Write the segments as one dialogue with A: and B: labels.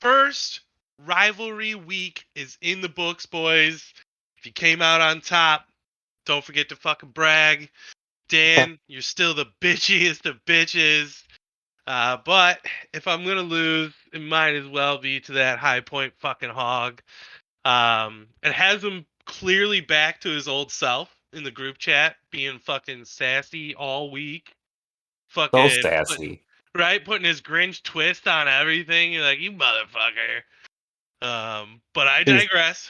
A: first rivalry week is in the books, boys. If you came out on top, don't forget to fucking brag. Dan, you're still the bitchiest of bitches. But if I'm gonna lose, it might as well be to that High Point fucking hog. It has him clearly back to his old self in the group chat, being fucking sassy all week.
B: So
A: Fucking
B: sassy.
A: putting his Grinch twist on everything. You're like, you motherfucker. But I digress.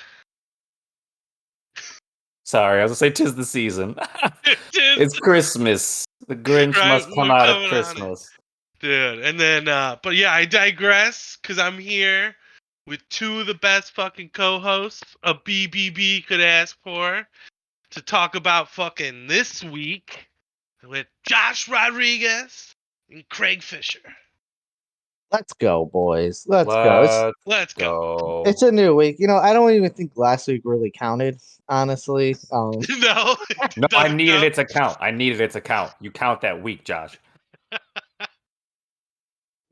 B: Sorry, I was gonna say 'tis the season. It's Christmas. The Grinch
A: Right,
B: must come
A: we're
B: out at
A: coming on it.
B: Christmas.
A: Dude, and then, but yeah, I digress, because I'm here with two of the best fucking co-hosts a BBB could ask for to talk about fucking this week with Josh Rodriguez and Craig Fisher.
C: Let's go, boys. Let's go.
A: Let's go.
C: It's a new week. I don't even think last week really counted, honestly.
A: No,
B: No, I
A: doesn't
B: needed
A: count.
B: it to count. I needed it to count. You count that week, Josh.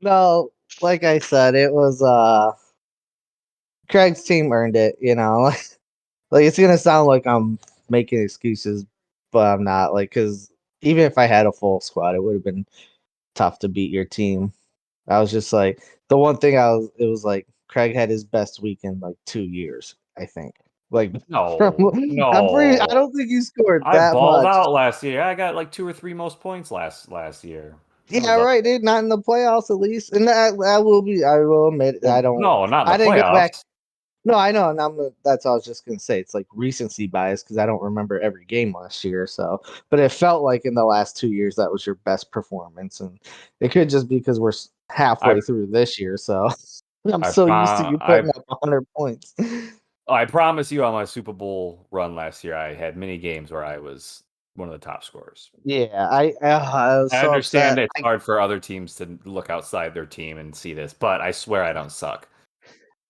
C: No, like I said, it was Craig's team earned it, Like it's gonna sound like I'm making excuses, but I'm not. Like, because even if I had a full squad, it would have been tough to beat your team. I was just like the one thing it was like Craig had his best week in like 2 years, I think. Like
B: No,
C: I don't think he scored
B: I
C: that
B: balled
C: much.
B: out last year. I got like 2 or 3 most points last year.
C: Yeah, right, dude. Not in the playoffs, at least. And I will admit,
B: Well,
C: I don't.
B: No, not in the
C: I didn't
B: playoffs.
C: go back. No, I know, and that's all I was just gonna say. It's like recency bias because I don't remember every game last year. So, but it felt like in the last 2 years that was your best performance, and it could just be because we're halfway through this year. So, I'm so used to you putting up 100 points.
B: I promise you, on my Super Bowl run last year, I had many games where I was one of the top scorers.
C: Yeah, I was
B: I
C: so
B: understand
C: upset.
B: it's hard for other teams to look outside their team and see this, but I swear I don't suck.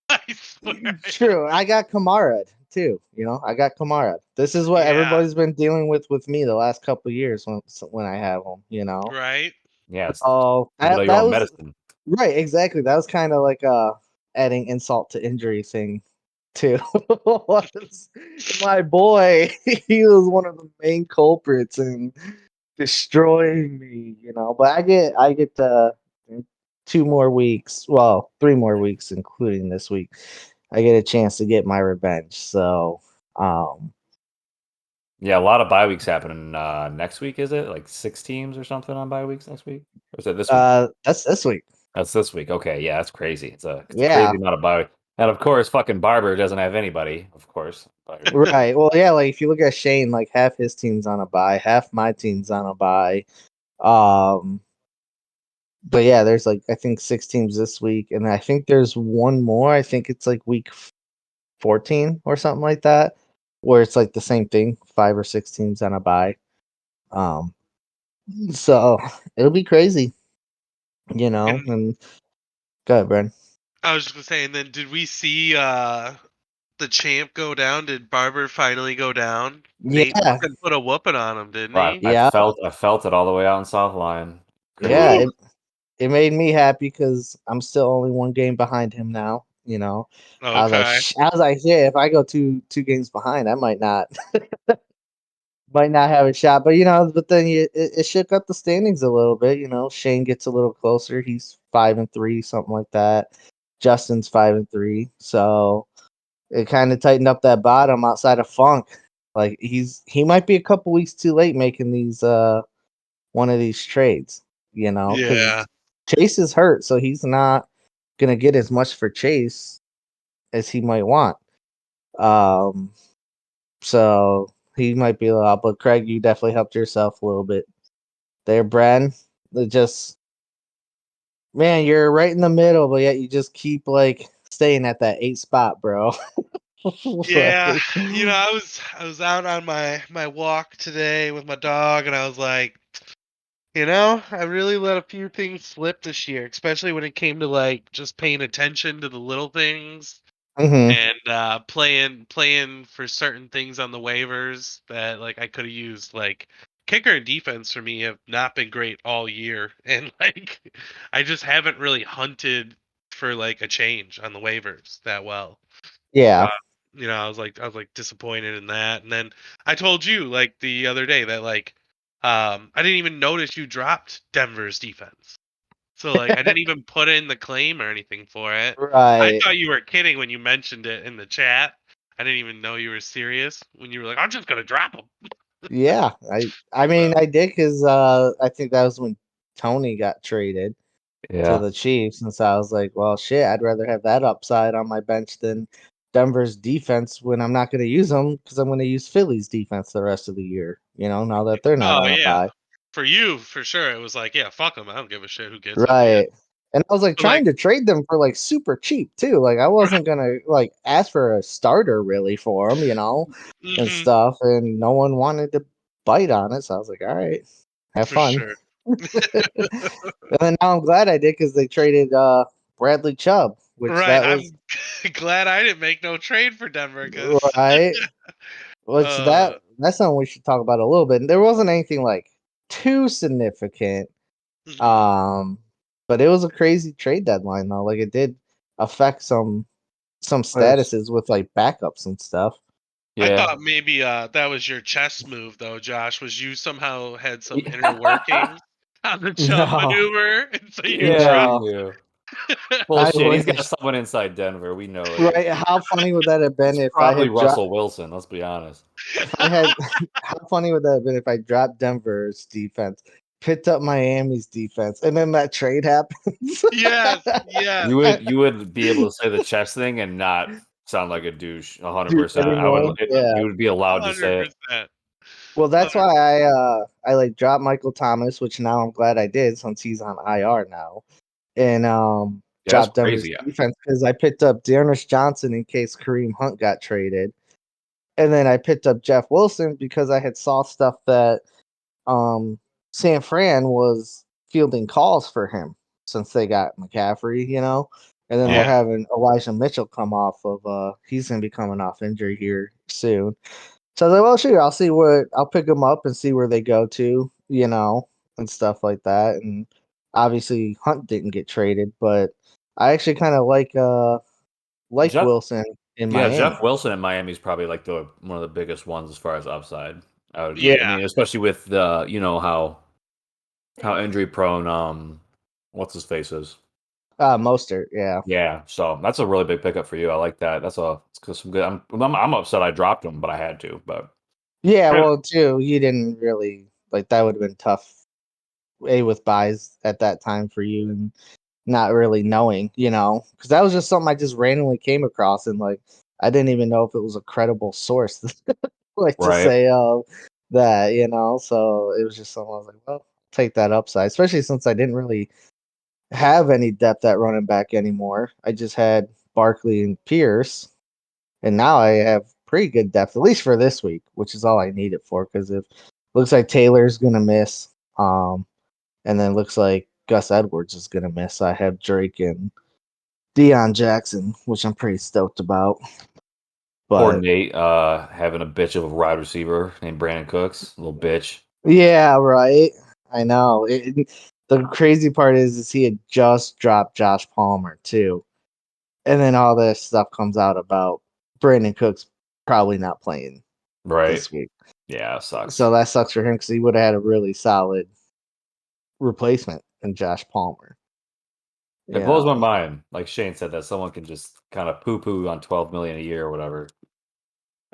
A: I swear.
C: True, I got Kamara too. I got Kamara. This is what everybody's been dealing with me the last couple of years when I have him.
A: Right?
B: Yeah. It's
C: that
B: your own
C: was
B: medicine.
C: right. Exactly. That was kind of like adding insult to injury thing too. Was my boy? He was one of the main culprits in destroying me. But I get 2 more weeks. Well, 3 more weeks, including this week. I get a chance to get my revenge. So,
B: yeah, a lot of bye weeks happening next week. Is it like 6 teams or something on bye weeks next week? Or is it this week?
C: that's this week.
B: That's this week. Okay, yeah, that's crazy. It's a
C: Yeah.
B: crazy amount of bye week. And of course, fucking Barber doesn't have anybody. Of course,
C: Right. Well, yeah. Like if you look at Shane, like half his team's on a bye, half my team's on a bye. But yeah, there's like I think 6 teams this week, and I think there's one more. I think it's like week 14 or something like that, where it's like the same thing, 5 or 6 teams on a bye. So it'll be crazy, And go ahead, Brent.
A: I was just gonna say, and then did we see the champ go down? Did Barber finally go down? Nate
C: Yeah.
A: fucking put a whooping on him, didn't
B: right.
A: he?
C: Yeah.
B: I felt it all the way out in South Line. Crazy.
C: Yeah. It made me happy because I'm still only 1 game behind him now. I was like, yeah, if I go two games behind, I might not have a shot. But but then it shook up the standings a little bit. Shane gets a little closer. He's 5-3, something like that. Justin's 5-3. So it kind of tightened up that bottom outside of Funk. Like he might be a couple weeks too late making these one of these trades. Because
A: Yeah.
C: Chase is hurt, so he's not gonna get as much for Chase as he might want. So he might be a lot, but Craig, you definitely helped yourself a little bit there, Brad. Man, you're right in the middle, but yet you just keep like staying at that 8 spot, bro.
A: Yeah, I was out on my walk today with my dog, and I was like, I really let a few things slip this year, especially when it came to like just paying attention to the little things and playing for certain things on the waivers that like I could have used. Like kicker and defense for me have not been great all year, and like I just haven't really hunted for like a change on the waivers that well.
C: Yeah.
A: I was like disappointed in that. And then I told you like the other day that like I didn't even notice you dropped Denver's defense. So like I didn't even put in the claim or anything for it. I
C: Right.
A: thought you were kidding when you mentioned it in the chat. I didn't even know you were serious when you were like, I'm just gonna drop him.
C: Yeah. I mean, I did because I think that was when Tony got traded to
B: Yeah.
C: the Chiefs, and so I was like, well, shit, I'd rather have that upside on my bench than Denver's defense when I'm not going to use them because I'm going to use Philly's defense the rest of the year. Now that they're not
A: Oh
C: on a
A: yeah.
C: bye.
A: For you, for sure. It was like, yeah, fuck him. I don't give a shit who gets him. Yeah.
C: Right. And I was like
A: But like,
C: trying to trade them for like super cheap too. Like I wasn't gonna like ask for a starter really for them, and
A: hmm
C: stuff. And no one wanted to bite on it, so I was like, all right, have
A: for
C: fun.
A: sure.
C: And then now I'm glad I did because they traded Bradley Chubb, which
A: Right.
C: that was
A: I'm glad I didn't make no trade for Denver because
C: right. Which
A: uh
C: that's something we should talk about a little bit. And there wasn't anything like too significant.
A: mhm.
C: Um, but it was a crazy trade deadline though. Like it did affect some
B: Yes.
C: statuses with like backups and stuff.
A: I
B: Yeah.
A: thought maybe that was your chess move though, Josh. Was you somehow had some inner
B: Yeah.
A: workings on the Chubb
C: No,
A: maneuver, and so you
B: Yeah, we
A: dropped.
C: no,
B: knew.
C: I
B: Bullshit. He's got
C: wish.
B: someone inside Denver. We know it.
C: Right? How funny would that have been
B: It's
C: if I
B: probably
C: had dropped?
B: Russell Wilson. Let's be honest.
C: If I had, how funny would that have been if I dropped Denver's defense, picked up Miami's defense, and then that trade happens?
A: Yes, yes.
B: You would be able to say the chess thing and not sound like a douche.
C: Dude,
B: 100%.
C: anymore? Yeah.
B: You would be allowed to say it.
A: 100%.
C: Well, that's
A: 100.
C: why I like dropped Michael Thomas, which now I'm glad I did since he's on IR now, and
B: Yeah, that's
C: dropped Denver's
B: crazy. Yeah.
C: defense because I picked up Dearness Johnson in case Kareem Hunt got traded, and then I picked up Jeff Wilson because I had saw stuff that um San Fran was fielding calls for him since they got McCaffrey, and then they're
B: Yeah.
C: having Elijah Mitchell come off of he's gonna be coming off injury here soon. So I was like, well, sure, I'll pick them up and see where they go to, and stuff like that. And obviously Hunt didn't get traded, but I actually kind of like
B: Jeff,
C: Wilson in
B: yeah,
C: Miami.
B: Jeff Wilson in Miami is probably like the one of the biggest ones as far as upside. I would
C: Yeah,
B: agree. I mean, especially with the how injury prone what's his face is.
C: Mostert, yeah.
B: Yeah, so that's a really big pickup for you. I like that. It's some good. I'm upset I dropped him, but I had to. But
C: Yeah,
B: yeah,
C: well, too, you didn't really like that would have been tough, with buys at that time for you and not really knowing, because that was just something I just randomly came across and like I didn't even know if it was a credible source, like to
B: right.
C: say that, so it was just something I was like, well, take that upside, especially since I didn't really have any depth at running back anymore. I just had Barkley and Pierce, and now I have pretty good depth, at least for this week, which is all I need it for. Because if looks like Taylor's gonna miss, and then looks like Gus Edwards is gonna miss. I have Drake and Deion Jackson, which I'm pretty stoked about.
B: Poor
C: But
B: Nate having a bitch of a wide receiver named Brandon Cooks, little bitch.
C: yeah, right. I know. The crazy part is he had just dropped Josh Palmer too, and then all this stuff comes out about Brandon Cooks probably not playing
B: Right.
C: this week.
B: Yeah, sucks.
C: So that sucks for him because he would have had a really solid replacement in Josh Palmer.
B: It blows my mind, like Shane said, that someone can just kind of poo poo on 12 million a year or whatever.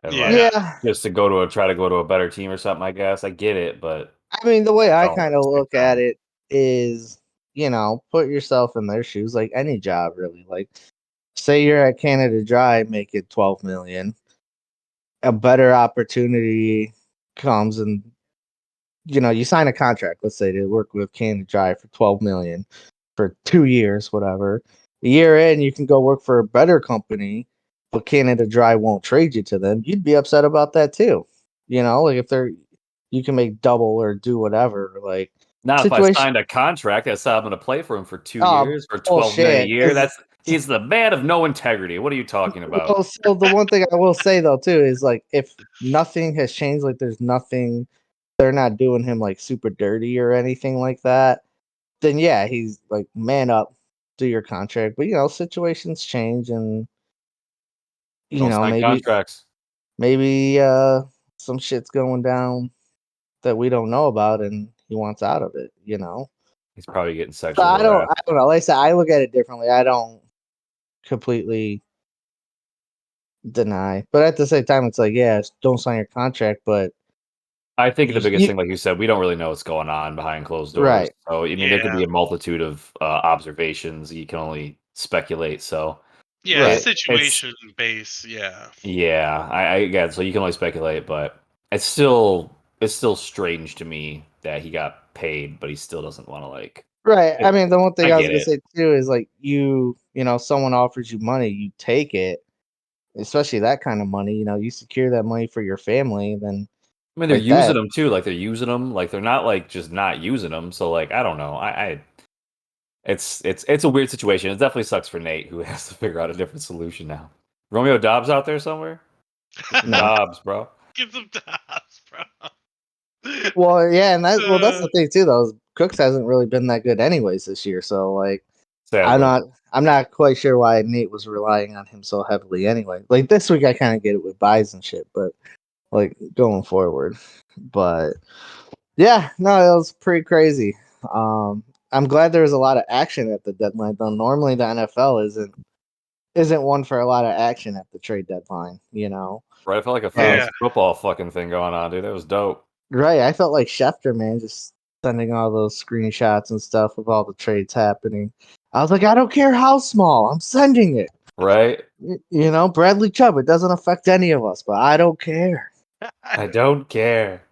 B: And like
A: Yeah.
C: Yeah.
B: just to try to go to a better team or something, I guess. I get it, but
C: I mean, the way I
B: don't
C: kind
B: at
C: of
B: the same
C: look at
B: time.
C: it is, put yourself in their shoes, like any job, really. Like, say you're at Canada Dry making 12 million, a better opportunity comes, and you sign a contract. Let's say to work with Canada Dry for 12 million for 2 years, whatever. A year in, you can go work for a better company, but Canada Dry won't trade you to them. You'd be upset about that too. Like if you can make double or do whatever. Like
B: Not if I
C: situation.
B: signed a contract that said I'm going to play for him for 2 years
C: Oh,
B: for 12 million a
C: bullshit.
B: year. He's the man of no integrity. What are you talking about?
C: Well, so the one thing I will say though too is like if nothing has changed, like there's nothing, they're not doing him like super dirty or anything like that. Then yeah, he's like man up, do your contract, but situations change, and
B: Don't sign contracts.
C: maybe some shit's going down that we don't know about, and he wants out of it.
B: He's probably getting
C: So
B: sexually
C: I
B: harassed.
C: don't know. Like I said, I look at it differently. I don't completely deny, but at the same time, it's like, yeah, don't sign your contract, but
B: I think the biggest
C: you
B: thing, like you said, we don't really know what's going on behind closed doors.
C: right,
B: So, I mean, there could
A: Yeah.
B: be a multitude of observations. You can only speculate. So,
A: Yeah,
C: right.
A: situation base, yeah.
B: yeah, I get. So you can only speculate, but it's still strange to me that he got paid, but he still doesn't want to like.
C: Right. I mean, the one thing
B: I
C: I was
B: get
C: gonna
B: it.
C: say too is like someone offers you money, you take it, especially that kind of money. You secure that money for your family, then
B: I mean, they're
C: like
B: using
C: that.
B: them too. Like they're using them. Like they're not like just not using them. So like I don't know. It's a weird situation. It definitely sucks for Nate, who has to figure out a different solution now. Romeo Dobbs out there somewhere? Get some
C: No.
B: Dobbs, bro.
A: Give them tops, bro.
C: Well, yeah, and that's
A: Uh,
C: the thing too. Though Cooks hasn't really been that good anyways this year. So like, I'm
B: Sadly,
C: not I'm not quite sure why Nate was relying on him so heavily anyway. Like this week, I kind of get it with buys and shit, but like going forward, but yeah, no, it was pretty crazy. I'm glad there was a lot of action at the deadline. Though normally the NFL isn't one for a lot of action at the trade deadline.
B: right? I felt like a
C: And
A: yeah.
B: fantasy football fucking thing going on, dude. That was dope.
C: right, I felt like Schefter, man, just sending all those screenshots and stuff of all the trades happening. I was like, I don't care how small, I'm sending it.
B: Right?
C: Bradley Chubb, it doesn't affect any of us, but I don't care.
B: I don't care.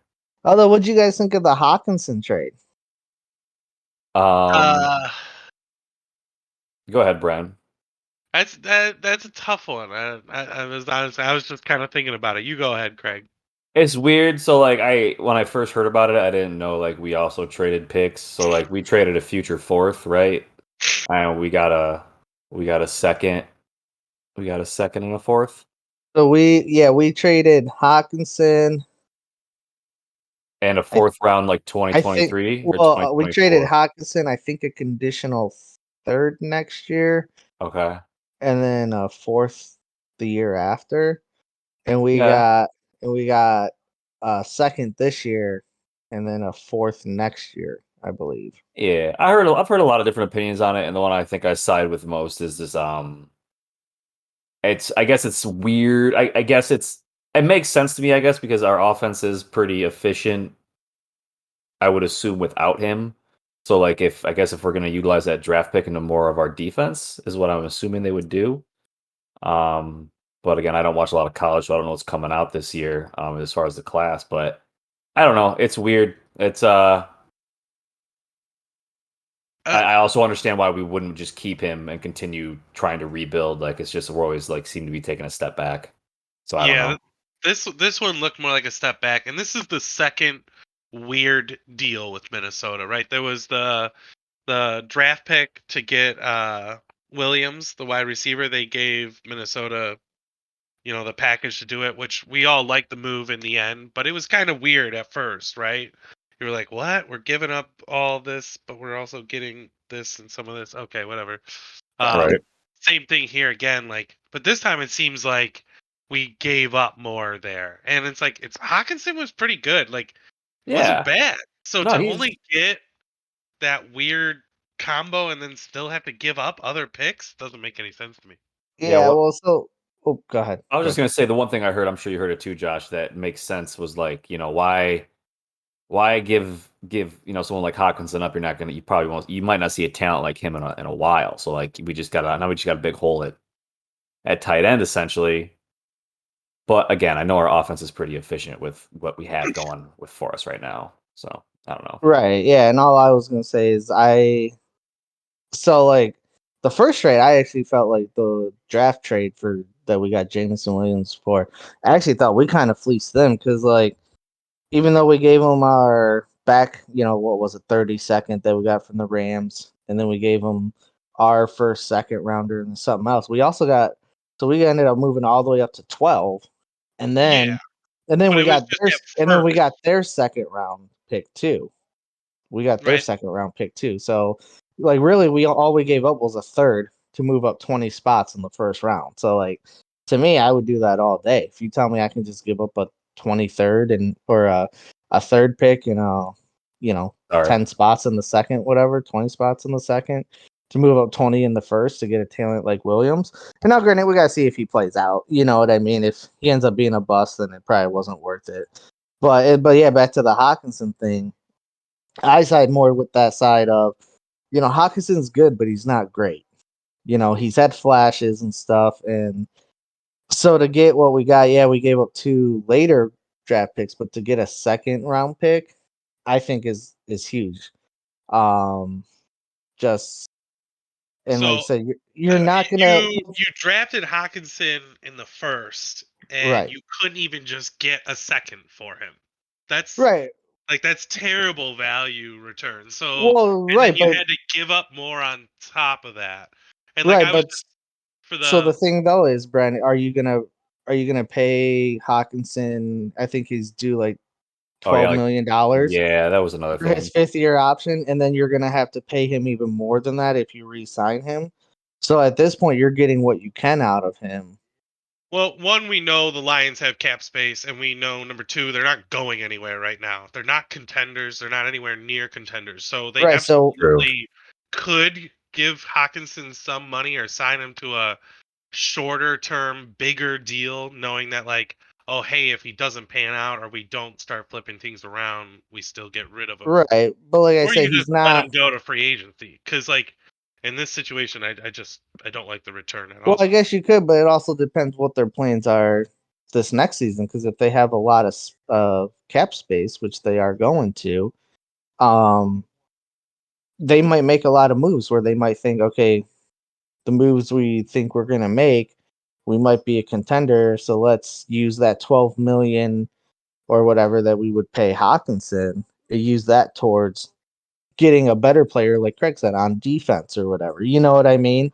C: Although, what'd you guys think of the Hawkinson trade?
B: Um,
A: Uh,
B: go ahead, Bren.
A: that's a tough one. I was honestly, I was just kind of thinking about it. You go ahead, Craig.
B: It's weird. So like when I first heard about it, I didn't know like we also traded picks. So like we traded a future fourth, right? And we got a second. We got a second and a fourth.
C: So we traded Hawkinson.
B: And a
C: I
B: fourth round like
C: I think
B: 2023 or
C: we traded
B: 2024.
C: Hawkinson. I think a conditional third next year,
B: Okay.
C: and then a fourth the year after. And we
B: Yeah.
C: got a second this year, and then a fourth next year, I believe.
B: Yeah. I've heard a lot of different opinions on it, and the one I think I side with most is this I guess it's weird. I guess it makes sense to me, I guess, because our offense is pretty efficient, I would assume, without him. So like if we're gonna utilize that draft pick into more of our defense is what I'm assuming they would do. Um but again, I don't watch a lot of college, so I don't know what's coming out this year, as far as the class, but I don't know. It's weird. It's
A: Uh,
B: I also understand why we wouldn't just keep him and continue trying to rebuild. Like it's just we're always like seem to be taking a step back. So I don't
A: yeah,
B: know.
A: this one looked more like a step back, and this is the second weird deal with Minnesota, right? There was the draft pick to get Williams, the wide receiver. They gave Minnesota, the package to do it, which we all liked the move in the end, but it was kind of weird at first, right? You were like, "What? We're giving up all this, but we're also getting this and some of this." Okay, whatever.
B: Right.
A: Same thing here again, like, but this time it seems like we gave up more there, and it's like Hawkinson was pretty good, like, wasn't
B: Yeah.
A: bad. So
B: No,
A: to
B: he's
A: only get that weird combo and then still have to give up other picks doesn't make any sense to me.
B: yeah,
C: Yeah,
B: well
C: well, go ahead.
B: I was
C: Go
B: just
C: ahead.
B: gonna say the one thing I heard, I'm sure you heard it too, Josh, that makes sense was like, why give someone like Hawkinson up? You probably won't, you might not see a talent like him in a while. So like we just got a big hole at tight end essentially. But again, I know our offense is pretty efficient with what we have going with for us right now. So I don't know.
C: Right, yeah, and all I was gonna say is so like the first trade, I actually felt like the draft trade for that we got Jameson Williams for. I actually thought we kind of fleeced them because like even though we gave them our back, what was it, 32nd that we got from the Rams, and then we gave them our first second rounder and something else. We also got, so we ended up moving all the way up to 12, and
A: Yeah,
C: then and then
A: but
C: we
A: it was
C: got
A: just
C: their
A: at
C: and then we
A: first,
C: got their second round pick too. We got their
A: right?
C: second round pick too. So like really all we gave up was a third to move up 20 spots in the first round. So like to me, I would do that all day. If you tell me I can just give up a 23rd and or a third pick and you know,
B: Sorry.
C: 10 spots in the second, whatever, 20 spots in the second to move up 20 in the first to get a talent like Williams. And now granted, we gotta see if he plays out. You know what I mean? If he ends up being a bust, then it probably wasn't worth it. But yeah, back to the Hawkinson thing. I side more with that side of, you know, Hawkinson's good, but he's not great. You know, he's had flashes and stuff. And so to get what we got, yeah, we gave up 2 later draft picks, but to get a second round pick, I think is huge. Um, just and like I
A: So
C: said, you're not gonna
A: you drafted Hawkinson in the first, and
C: right,
A: you couldn't even just get a second for him. That's
C: right,
A: like that's terrible value return. So
C: well,
A: and then
C: right,
A: you
C: but
A: had to give up more on top of that. And like
C: right,
A: I was
C: but
A: just for
C: so the
A: the
C: thing though is, Brandon, are you gonna pay Hawkinson? I think he's due like
B: Oh yeah,
C: $12 million
B: yeah, that was another
C: for his
B: thing.
C: 5th-year option, and then you're gonna have to pay him even more than that if you re-sign him. So at this point, you're getting what you can out of him.
A: well, one, we know the Lions have cap space, and we know number two, they're not going anywhere right now. They're not contenders. They're not anywhere near contenders. So they
C: Right. So
B: True.
A: absolutely could give Hawkinson some money or sign him to a shorter term, bigger deal, knowing that like, oh hey, if he doesn't pan out or we don't start flipping things around, we still get rid of him.
C: right, but like I
A: Or
C: say,
A: you
C: he's
A: just let
C: not.
A: him go to free agency. Because like in this situation, I don't like the return at
C: Well,
A: all.
C: I guess you could, but it also depends what their plans are this next season. Because if they have a lot of cap space, which they are going to, um, they might make a lot of moves where they might think, okay, the moves we think we're gonna make, we might be a contender, so let's use that 12 million or whatever that we would pay Hawkinson and use that towards getting a better player, like Craig said, on defense or whatever. You know what I mean?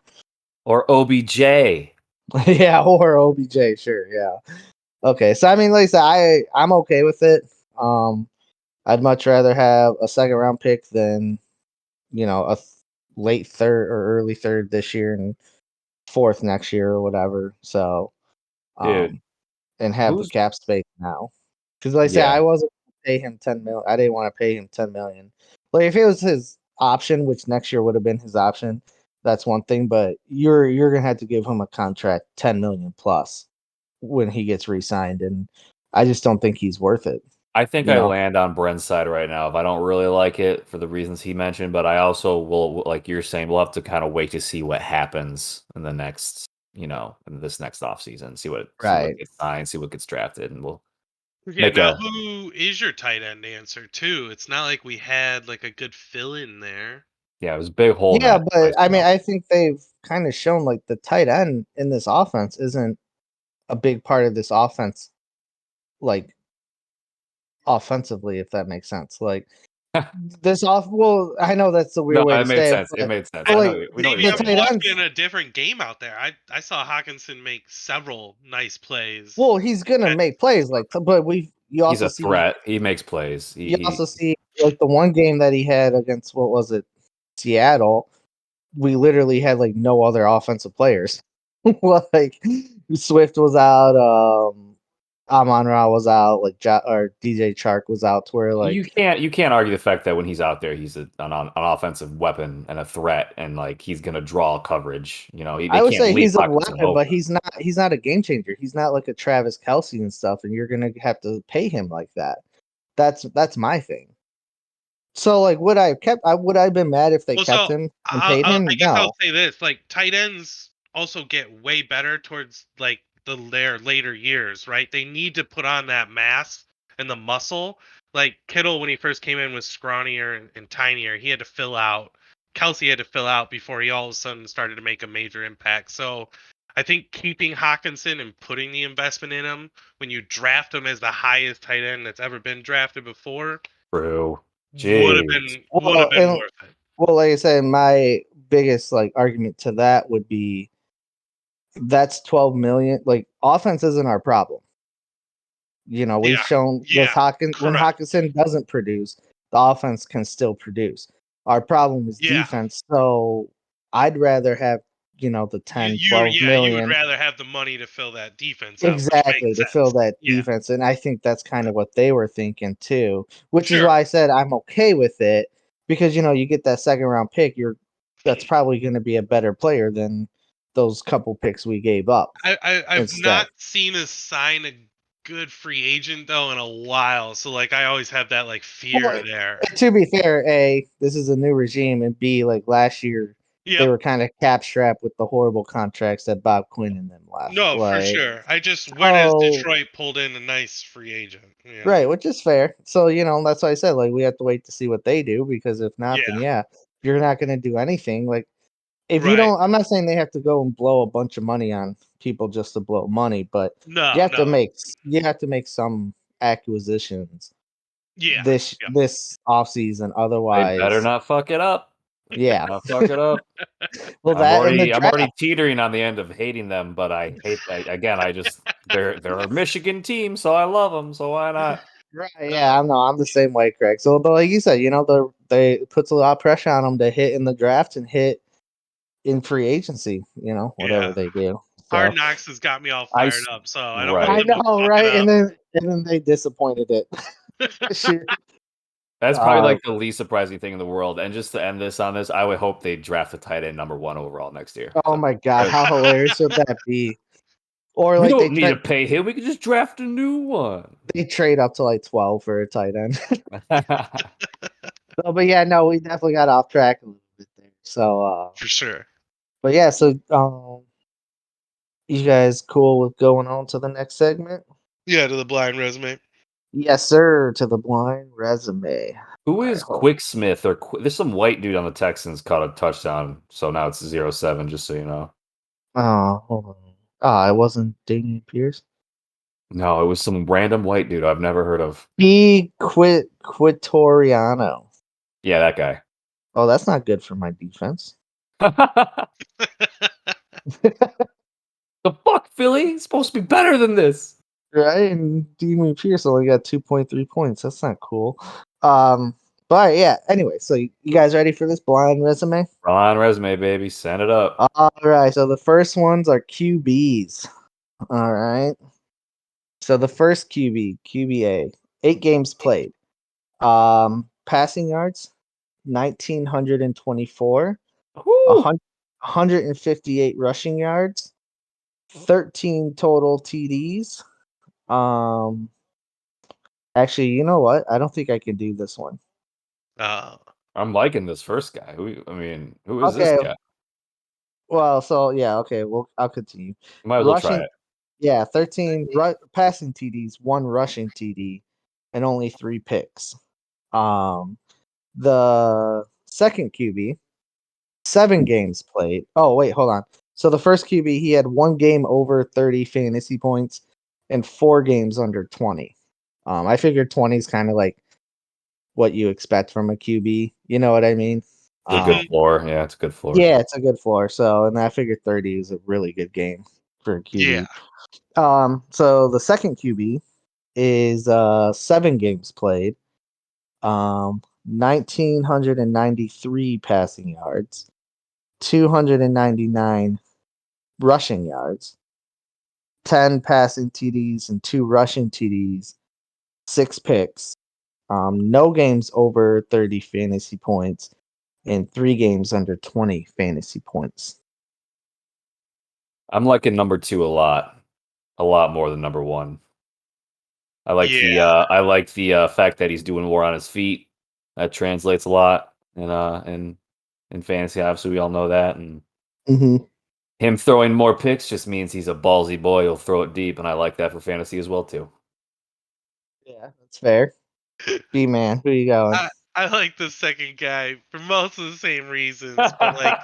B: Or OBJ.
C: Yeah, or OBJ, sure, yeah. Okay, so I mean, like I said, I'm okay with it. Um, I'd much rather have a second round pick than a late third or early third this year and fourth next year or whatever. So,
B: Dude,
C: um, and have the
B: who's
C: cap space now. Because like I say,
B: yeah.
C: I wasn't gonna pay him 10 million. I didn't want to pay him 10 million. Like if it was his option, which next year would have been his option, that's one thing. But you're gonna have to give him a contract 10 million plus when he gets re-signed, and I just don't think he's worth it.
B: I think
C: You
B: I
C: know,
B: land on Brent's side right now. If I don't really like it for the reasons he mentioned, but I also will, like you're saying, we'll have to kind of wait to see what happens in the next, in this next offseason. See what
C: right?
B: gets signed, see what gets drafted, and we'll
A: Yeah,
B: make
A: now
B: a
A: who is your tight end answer too? It's not like we had like a good fill in there.
B: yeah, it was a big hole in
C: Yeah,
B: that
C: but
B: place,
C: I mean, I think they've kind of shown like the tight end in this offense isn't a big part of this offense, like offensively, if that makes sense. Like this off. Well, I know that's a weird
B: No,
C: way to
B: it made
C: say it,
B: sense. It made sense.
C: but
B: I
C: like
B: know we know what you're
A: Maybe
C: the
A: I'm
B: saying.
C: tight
A: watching
C: ends.
A: a different game out there. I saw Hawkinson make several nice plays.
C: Well, he's gonna
A: At,
C: make plays like, but you
B: He's
C: also
B: a
C: see
B: threat. He makes plays.
C: you also see like the one game that he had against what was it, Seattle. We literally had like no other offensive players. Like Swift was out, Amon Ra was out, like or DJ Chark was out. To where
B: You
C: like
B: can't argue the fact that when he's out there, he's an offensive weapon and a threat, and like he's gonna draw coverage. They
C: I would
B: can't
C: say
B: leave
C: he's a
B: Hawkinson
C: weapon, but
B: open.
C: he's not a game changer. He's not like a Travis Kelsey and stuff, and you're gonna have to pay him like that. That's my thing. So like, would I have been mad if they
A: well,
C: kept
A: so
C: him and paid
A: I
C: him?
A: guess I'll
C: No.
A: say this: like tight ends also get way better towards like their later years, right? They need to put on that mass and the muscle. Like Kittle, when he first came in, was scrawnier and tinier. He had to fill out. Kelsey had to fill out before he all of a sudden started to make a major impact. So I think keeping Hawkinson and putting the investment in him when you draft him as the highest tight end that's ever been drafted before
B: True.
A: would have
B: Jeez.
A: been
C: Well, and
A: worth it.
C: well, like I said, my biggest like argument to that would be that's 12 million. Like offense isn't our problem. We've
A: Yeah,
C: shown with
A: yeah,
C: Hawkins when
A: correct.
C: Hawkinson doesn't produce, the offense can still produce. Our problem is
A: Yeah.
C: defense. So I'd rather have, the 10, 12
A: You would
C: million
A: rather have the money to fill that defense out, which
C: exactly
A: makes
C: to fill
A: sense.
C: that
A: Yeah.
C: defense. And I think that's kind of what they were thinking too, which is
A: Sure.
C: why I said I'm okay with it because, you get that second round pick. That's probably going to be a better player than those couple picks we gave up
A: I've
C: instead.
A: not seen us sign a good free agent though in a while, so like I always have that like fear
C: Well,
A: there.
C: to be fair, A, this is a new regime, and B, like last year, they
A: Yep.
C: were kind of cap strapped with the horrible contracts that Bob Quinn and them left.
A: No, for
C: Like,
A: sure. When has
C: so
A: Detroit pulled in a nice free agent? Yeah.
C: right, which is fair. So that's why I said like we have to wait to see what they do because if not, then
A: Yeah.
C: yeah, you're not going to do anything. Like if you
A: Right.
C: don't, I'm not saying they have to go and blow a bunch of money on people just to blow money, but
A: No,
C: you have to
A: no.
C: make you have to make some acquisitions
A: Yeah. Yeah.
C: this off season.
B: They better
C: Otherwise,
B: not fuck it up. They better
C: yeah.
B: not fuck it up.
C: Well,
B: I'm
C: that in the
B: already
C: draft,
B: teetering on the end of hating them, but I hate again. They're a Michigan team, so I love them. So why not?
C: right? Yeah, I'm the same way, Craig. So, but like you said, they puts a lot of pressure on them to hit in the draft and hit in free agency. Whatever
A: Yeah.
C: they do.
A: Hard
C: So
A: Knocks has got me all
B: I
A: fired
B: s-
A: up, so I don't want
B: right.
C: I
A: them to
C: know,
A: fuck it
C: right?
A: up.
C: And then they disappointed it. Sure.
B: That's probably
C: Uh,
B: like the least surprising thing in the world. And just to end this on this, I would hope they draft a tight end number 1 overall next year.
C: oh
B: So
C: my God, how hilarious would that be? Or
B: we
C: like
B: don't need to pay him. We can just draft a new one.
C: they trade up to like 12 for a tight end. So, but yeah, no, we definitely got off track a little bit there. So,
A: For sure.
C: but yeah, so you guys cool with going on to the next segment?
A: Yeah, to the blind resume.
C: Yes, sir. To the blind resume.
B: Who
C: All
B: is
C: right, hold
B: Quick Smith or there's some white dude on the Texans caught a touchdown, so now it's 0-7, just so you know.
C: hold on. It wasn't Damian Pierce.
B: No, it was some random white dude I've never heard of.
C: Quitoriano.
B: Yeah, that guy.
C: Oh, that's not good for my defense.
B: The fuck, Philly? It's supposed to be better than this.
C: Right? And Damian Pierce only got 2.3 points. That's not cool. But yeah, anyway, so you guys ready for this blind resume?
B: On resume, baby. Send it up.
C: All right, so the first ones are QBs. All right. So the first QBA, 8 games played. Passing yards, 1,924.
B: Woo!
C: 158 rushing yards, 13 total TDs. Um, Actually, you know what? I don't think I can do this one.
A: Uh,
B: I'm liking this first guy. Who is this
C: Okay,
B: guy?
C: well, so yeah, okay, well, I'll continue.
B: Might as well try
C: Rushing,
B: it.
C: yeah, 13 passing TDs, one rushing TD, and only 3 picks. Um, the second QB, 7 games played. Oh, wait, hold on. So the first QB, he had 1 game over 30 fantasy points and 4 games under 20. I figured 20 is kind of like what you expect from a QB. You know what I mean?
B: It's a good
A: mhm.
B: floor. Yeah, it's a good floor.
C: Yeah, it's a good floor. So, and I figured 30 is a really good game for a
A: Yeah.
C: QB. So the second QB is 7 games played, 1,993 passing yards, 299 rushing yards, 10 passing TDs and 2 rushing TDs, 6 picks, no games over 30 fantasy points, and 3 games under 20 fantasy points.
B: I'm liking number 2 a lot more than number 1.
A: Yeah.
B: I like the fact that he's doing more on his feet. That translates a lot in fantasy. Obviously, we all know that, and
C: Mm-hmm.
B: him throwing more picks just means he's a ballsy boy. He'll throw it deep, and I like that for fantasy as well too.
C: Yeah, that's fair. B man, who you going?
A: I like the second guy for most of the same reasons, but like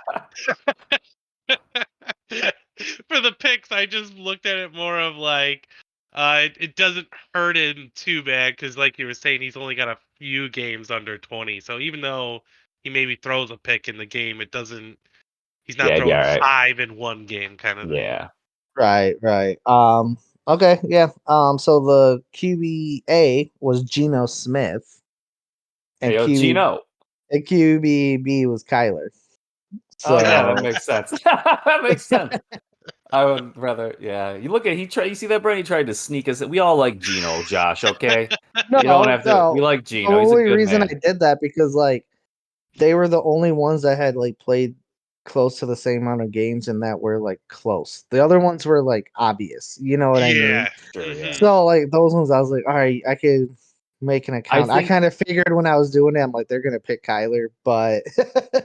A: for the picks, I just looked at it more of like it doesn't hurt him too bad because, like you were saying, he's only got a few games under 20. So even though he maybe throws a pick in the game, it doesn't. He's not
B: Yeah, it'd be
A: throwing
B: all right.
A: 5 in 1 game kind of thing.
B: Yeah.
C: Right, right. Okay, yeah. So the QBA was Geno Smith,
B: Hey,
C: and
B: yo, Gino.
C: And QBB was Kyler. So
B: Oh yeah, that makes sense. That makes sense. I would rather, yeah. You look at you see that, Brent? He tried to sneak us. We all like Gino, Josh. Okay, you don't have to. We like
C: The
B: Gino. He's a
C: only
B: good
C: reason
B: man.
C: I did that because like they were the only ones that had like played close to the same amount of games and that were like close. The other ones were like obvious. You know what I mean?
A: Yeah.
B: Sure, yeah.
C: So like those ones, I was like, all right, I could make an account. I
B: think-
C: kind of figured when I was doing it, I'm like, they're gonna pick Kyler, but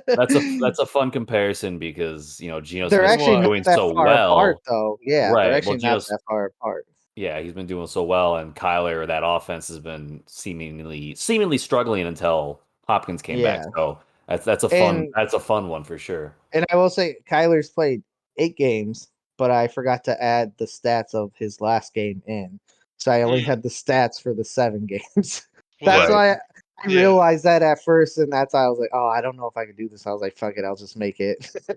B: That's a fun comparison because Geno
C: they're
B: Smith's
C: actually
B: been
C: not
B: doing
C: that
B: so
C: far apart,
B: well,
C: though. Yeah, they're
B: right? Well,
C: actually not that far apart.
B: yeah, he's been doing so well, and Kyler, that offense has been seemingly struggling until Hopkins came back.
C: Yeah,
B: So that's a
C: and
B: fun one for sure.
C: I will say Kyler's played 8 games, but I forgot to add the stats of his last game in, so I only had the stats for the 7 games.
A: Well,
C: That's
B: Right.
C: why I
A: yeah.
C: realized that at first, and that's why I was like, oh, I don't know if I can do this. I was like, fuck it, I'll just make it. I'll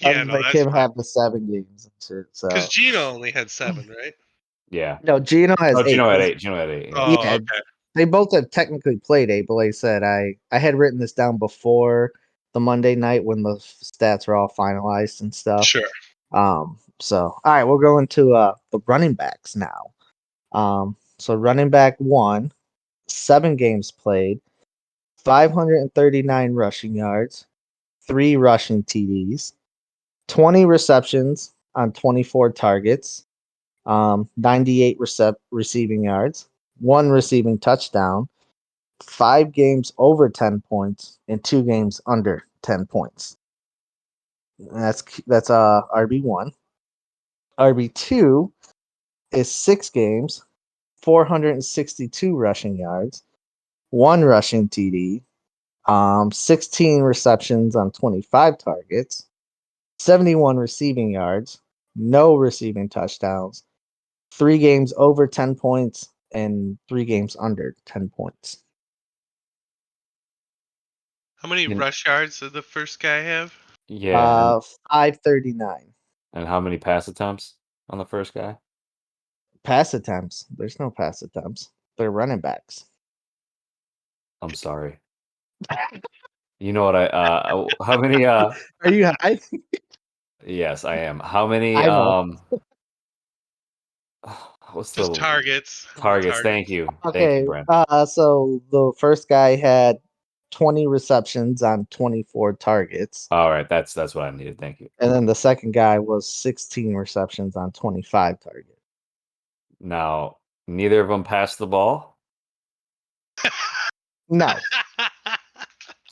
A: Yeah,
C: just
A: no,
C: make
A: that's
C: him
A: fine.
C: have the 7 games and shit.
A: Because
C: So
A: Gino only had 7, right?
B: Yeah.
C: no, Gino has
B: Oh,
C: 8.
B: Geno had 8. Geno had 8. Yeah.
A: Oh,
C: Yeah,
A: okay.
C: they both have technically played 8, but like I said, I had written this down before the Monday night when the stats were all finalized and stuff.
A: Sure.
C: So all right, we'll go into the running backs now. So running back 1, 7 games played, 539 rushing yards, 3 rushing TDs, 20 receptions on 24 targets, 98 receiving yards, 1 receiving touchdown, 5 games over 10 points, and 2 games under 10 points. And that's RB1. RB2 is 6 games, 462 rushing yards, 1 rushing TD, 16 receptions on 25 targets, 71 receiving yards, no receiving touchdowns, 3 games over 10 points, and 3 games under 10 points.
A: How many
B: You-
A: rush yards did the first guy have?
B: Yeah.
C: 539
B: And how many pass attempts on the first guy?
C: pass attempts. There's no pass attempts. They're running backs.
B: I'm sorry. You know what how many
C: Are you high?
B: yes, I am. How many
C: I know.
B: what's
A: Just
B: the
A: targets. The
B: targets? Thank
A: targets.
B: you. Thank you,
C: Okay.
B: Brent.
C: So the first guy had 20 receptions on 24 targets,
B: All right, that's what I needed. Thank you.
C: and then the second guy was 16 receptions on 25 targets.
B: Now, neither of them passed the ball.
C: No,
B: So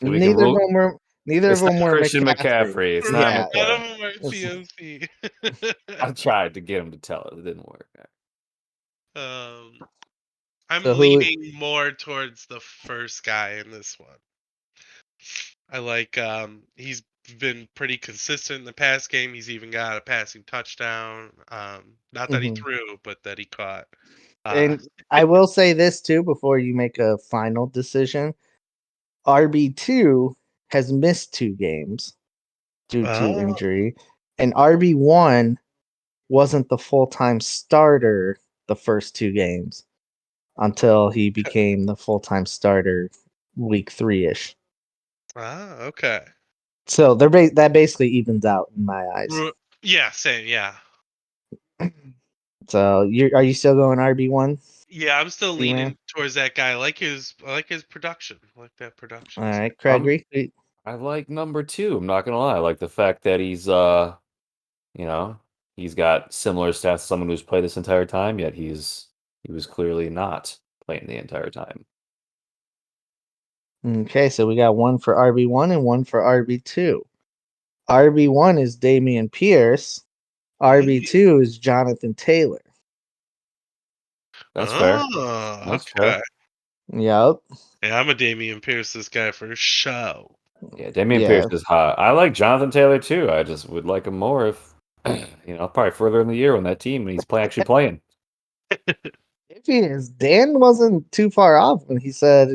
B: we can
C: neither of
B: rule
C: them were. Neither of
B: it's not
C: them were
B: Christian
C: McCaffrey.
B: McCaffrey. It's not
C: Yeah,
A: None of
B: McCaffrey.
A: them are CMC.
B: I tried to get him to tell it. It didn't work.
A: um, I'm
C: so who?
A: leaning more towards the first guy in this one. I like he's been pretty consistent in the pass game. He's even got a passing touchdown. Not that he
C: Mhm.
A: threw, but that he caught.
C: And I will say this too before you make a final decision. RB2 has missed 2 games due to
A: Oh,
C: injury, and RB1 wasn't the full-time starter the first 2 games until he became the full-time starter week 3-ish.
A: Okay.
C: So that basically evens out in my eyes.
A: Yeah, same. Yeah.
C: So are you still going RB1?
A: Yeah, I'm still
C: D-man?
A: leaning towards that guy. I like his production. I like that
C: All
A: production. So.
C: right, Craig.
B: I like number 2. I'm not gonna lie. I like the fact that he's you know, he's got similar stats to someone who's played this entire time, yet he was clearly not playing the entire time.
C: Okay, so we got one for RB1 and one for RB2. RB1 is Damian Pierce. RB2 is Jonathan Taylor.
B: That's fair.
A: Oh,
B: That's
A: okay.
B: fair.
C: Yep.
A: Yeah, I'm a Damian Pierce this guy for show.
B: Yeah, Damian
C: Yeah.
B: Pierce is hot. I like Jonathan Taylor too. I just would like him more if probably further in the year on that team when he's actually playing.
C: If he is, Dan wasn't too far off when he said,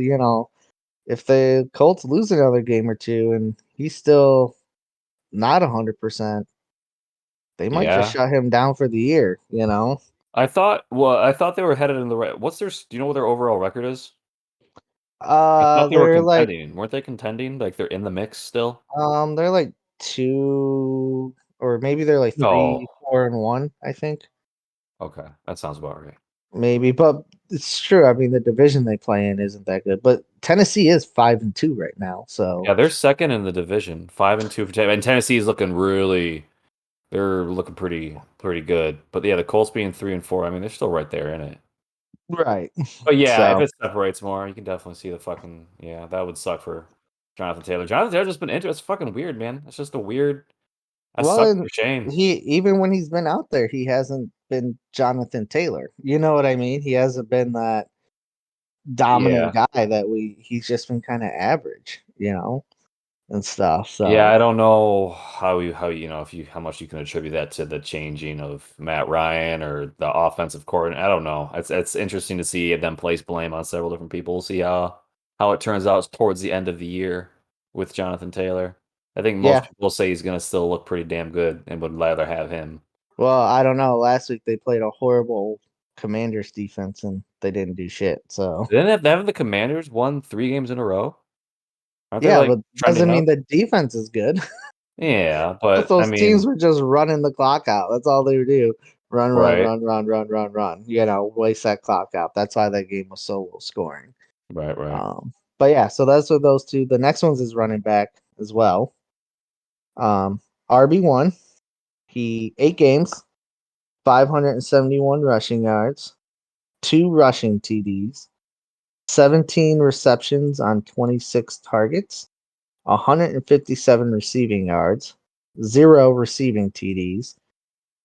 C: if the Colts lose another game or two and he's still not 100%, they might just
B: Yeah.
C: shut him down for the year,
B: I thought they were headed in the right. Do you know what their overall record is? I thought they were
C: They're like
B: contending. Weren't they contending? Like they're in the mix still?
C: they're like 2 or maybe they're like 3,
B: No.
C: 4-1, I think.
B: Okay, that sounds about right.
C: Maybe, but it's true. I mean, the division they play in isn't that good. But Tennessee is 5-2 right now, so
B: Yeah, they're second in the division, 5-2 for and Tennessee's looking really. They're looking pretty good. But yeah, the Colts being 3-4. I mean, they're still right there in it.
C: right.
B: But yeah, if
C: So
B: it separates more, you can definitely see the fucking yeah. That would suck for Jonathan Taylor. Jonathan Taylor's just been interesting. It's fucking weird, man. It's just a weird. That
C: well,
B: sucks
C: and
B: for Shane.
C: he even when he's been out there, he hasn't been Jonathan Taylor. You know what I mean? He hasn't been that dominant
B: Yeah,
C: guy that he's just been kind of average, and stuff.
B: yeah.
C: So
B: I don't know how you know if you how much you can attribute that to the changing of Matt Ryan or the offensive coordinator. I don't know. It's interesting to see them place blame on several different people. See how it turns out towards the end of the year with Jonathan Taylor. I think most
C: yeah.
B: people say he's going to still look pretty damn good and would rather have him.
C: Well, I don't know. Last week they played a horrible Commanders defense and they didn't do shit. So
B: Didn't haven't the Commanders won 3 games in a row? Aren't they
C: yeah,
B: like
C: but
B: trending
C: doesn't mean
B: up?
C: the defense is good.
B: Yeah,
C: Both
B: but I
C: those teams
B: mean,
C: were just running the clock out. That's all they would do. Run, run,
B: right,
C: run, run, run, run, run. Waste that clock out. That's why that game was so low scoring.
B: right.
C: But yeah, so that's what those two. The next one's is running back as well. RB1. He 8 games, 571 rushing yards, 2 rushing TDs, 17 receptions on 26 targets, 157 receiving yards, 0 receiving TDs,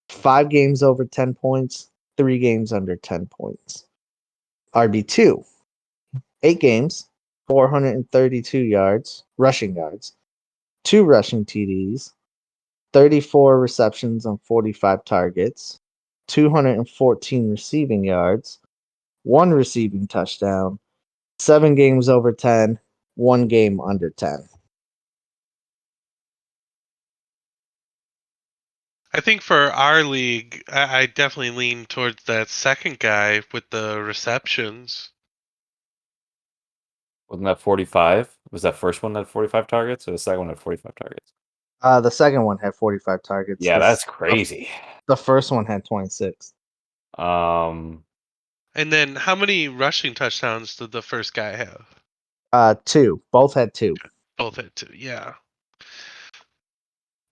C: 5 games over 10 points, 3 games under 10 points. RB2, 8 games, 432 yards, rushing yards, 2 rushing TDs, 34 receptions on 45 targets, 214 receiving yards, 1 receiving touchdown, 7 games over 10, 1 game under 10.
A: I think for our league, I definitely lean towards that second guy with the receptions.
B: Wasn't that 45? Was that first one that had 45 targets or the second one had 45 targets?
C: The second one had 45 targets.
B: Yeah, that's crazy.
C: The first one had 26.
B: Um,
A: And then how many rushing touchdowns did the first guy have?
C: 2. Both had 2.
A: Both had two. Yeah.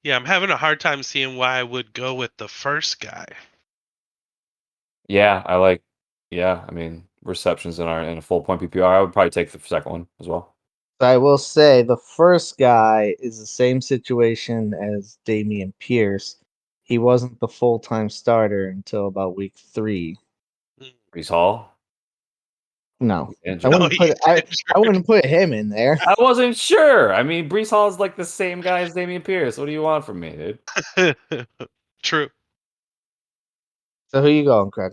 A: Yeah, I'm having a hard time seeing why I would go with the first guy.
B: yeah, I mean, receptions in a full point PPR. I would probably take the second one as well.
C: I will say the first guy is the same situation as Damian Pierce. He wasn't the full time starter until about week 3.
B: Brees Hall,
C: No, I
B: injured.
A: No,
C: wouldn't put
A: he's
C: I wouldn't put him in there.
B: I wasn't sure. I mean, Brees Hall is like the same guy as Damian Pierce. What do you want from me, dude?
A: injured. True.
C: So who you going, Craig?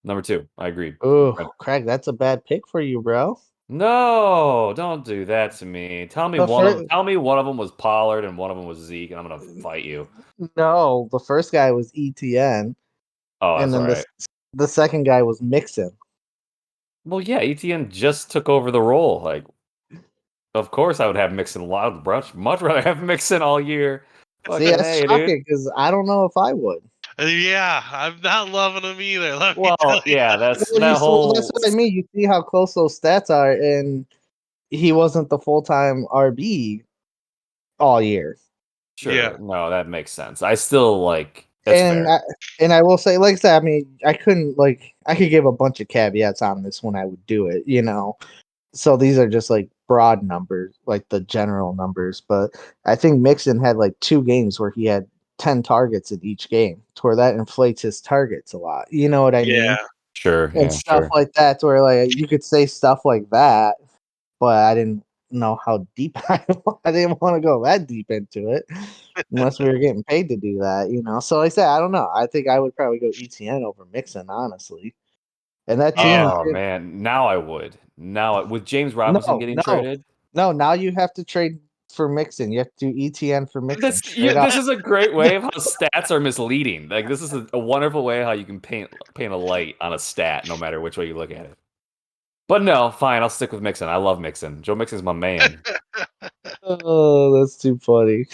B: Number two. I agreed.
C: Oh, Craig, that's a bad pick for you, bro.
B: No, don't do that to me. Tell me
C: The
B: one of
C: first
B: tell me one of them was Pollard and one of them was Zeke, and I'm gonna fight you.
C: No, the first guy was ETN,
B: Oh,
C: and
B: that's all
C: then
B: right.
C: the second guy was Mixon.
B: Well, yeah, ETN just took over the role. Like, of course, I would have Mixon loud brunch. Much rather have Mixon all year.
C: See,
B: Fucking
C: that's
B: hey, dude.
C: shocking because I don't know if I would.
A: Yeah, I'm not loving him either. Let me tell
B: Well,
A: you.
B: yeah, that's
C: Well,
B: that
C: that's
B: whole.
C: what I mean. You see how close those stats are, and he wasn't the full time RB all year.
A: Yeah.
B: Sure, no, that makes sense. I still like that's
C: And
B: fair.
C: I, and I will say, like I said, I mean, I could give a bunch of caveats on this when I would do it. So these are just like broad numbers, like the general numbers. But I think Mixon had like 2 games where he had 10 targets in each game, to where that inflates his targets a lot. You know what I mean?
A: Yeah.
B: Sure,
C: And
B: yeah,
C: stuff
B: sure.
C: like that, to where like you could say stuff like that, but I didn't know how deep I didn't want to go that deep into it unless we were getting paid to do that. So like I said, I don't know. I think I would probably go ETN over Mixon, honestly. And that
A: Yeah.
C: team
B: Oh
C: did
B: man, now I would. With James Robinson
C: no,
B: getting
C: no,
B: traded.
C: no. Now you have to trade for Mixon. You have to do ETN for Mixon straight up.
B: This is a great way of how stats are misleading. Like this is a wonderful way how you can paint a light on a stat, no matter which way you look at it. But no, fine. I'll stick with Mixon. I love Mixon. Joe Mixon's my man.
C: Oh, that's too funny.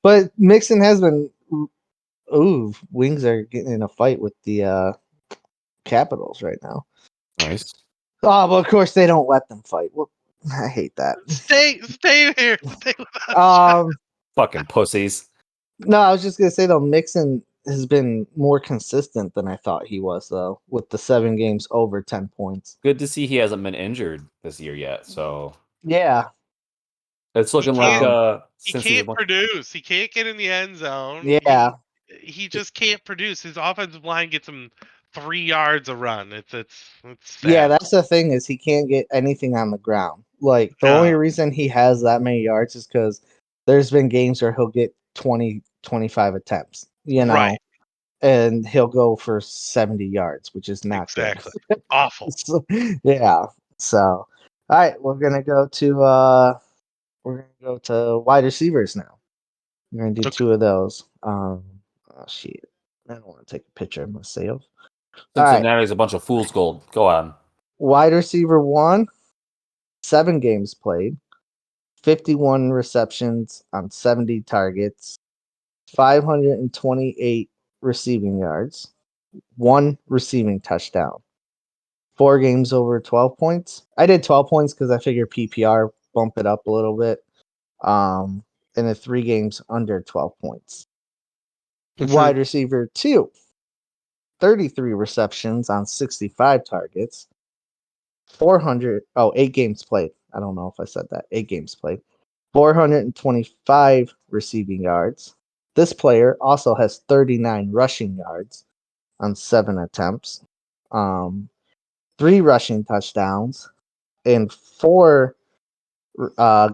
C: But Mixon has been. Ooh, Wings are getting in a fight with the Capitals right now.
B: Nice.
C: Oh, but of course they don't let them fight. Well, I hate that.
A: Stay here. Stay with us.
B: Fucking pussies.
C: No, I was just gonna say though, Mixon has been more consistent than I thought he was though, with the 7 games over 10 points.
B: Good to see he hasn't been injured this year yet. So
C: Yeah,
B: it's looking like
A: He
B: since
A: can't produce. He can't get in the end zone.
C: yeah,
A: He just can't produce. His offensive line gets him 3 yards a run. It's
C: yeah.
A: sad.
C: That's the thing is he can't get anything on the ground. Like the only reason he has that many yards is because there's been games where he'll get 20, 25 attempts,
A: Right.
C: and he'll go for 70 yards, which is not
A: Exactly.
C: good.
A: Awful.
C: So, yeah. So, all right, we're gonna go to wide receivers now. We're gonna do
A: Okay.
C: 2 of those. Oh shit, I don't want to take a picture of myself. All right,
B: Cincinnati's a bunch of fool's gold. Go on.
C: wide receiver 1, 7 games played, 51 receptions on 70 targets, 528 receiving yards, 1 receiving touchdown. 4 games over 12 points. I did 12 points because I figured PPR bump it up a little bit. And then 3 games under 12 points. Wide receiver 2, 33 receptions on 65 targets, 8 games played. I don't know if I said that. 8 games played. 425 receiving yards. This player also has 39 rushing yards on 7 attempts. 3 rushing touchdowns and 4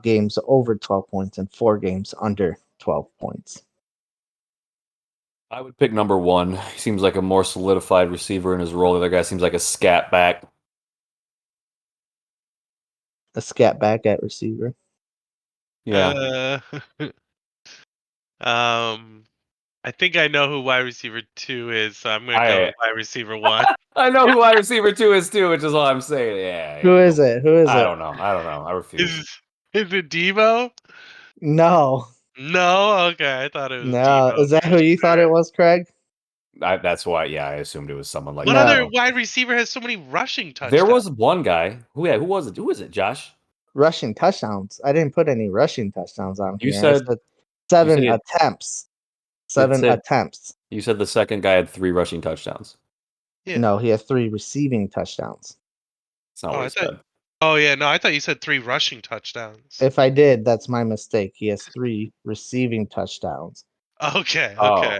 C: games over 12 points and 4 games under 12 points.
B: I would pick number 1. He seems like a more solidified receiver in his role. The other guy seems like a scat back.
C: A scat back at receiver.
B: Yeah.
A: I think I know who wide receiver 2 is, so I'm gonna go with wide receiver 1.
B: I know who wide receiver 2 is too, which is all I'm saying. Yeah.
C: Who is it? Who is
B: I
C: it?
B: don't know. I refuse.
A: Is it Debo?
C: No.
A: No? Okay, I thought it was
C: No.
A: Debo.
C: Is that who you thought it was, Craig?
B: That's why. Yeah, I assumed it was someone like.
A: What
C: No.
A: other wide receiver has so many rushing touchdowns?
B: There was one guy. Who was it? Who was it? Josh.
C: Rushing touchdowns. I didn't put any rushing touchdowns on
B: You
C: here.
B: said-
C: I said 7
B: you said-
C: attempts. 7
B: said-
C: attempts.
B: You said the second guy had 3 rushing touchdowns.
A: Yeah.
C: No, he has 3 receiving touchdowns.
B: That's not what he said.
A: Oh yeah, no, I thought you said 3 rushing touchdowns.
C: If I did, that's my mistake. He has 3 receiving touchdowns.
A: Okay.
B: Oh.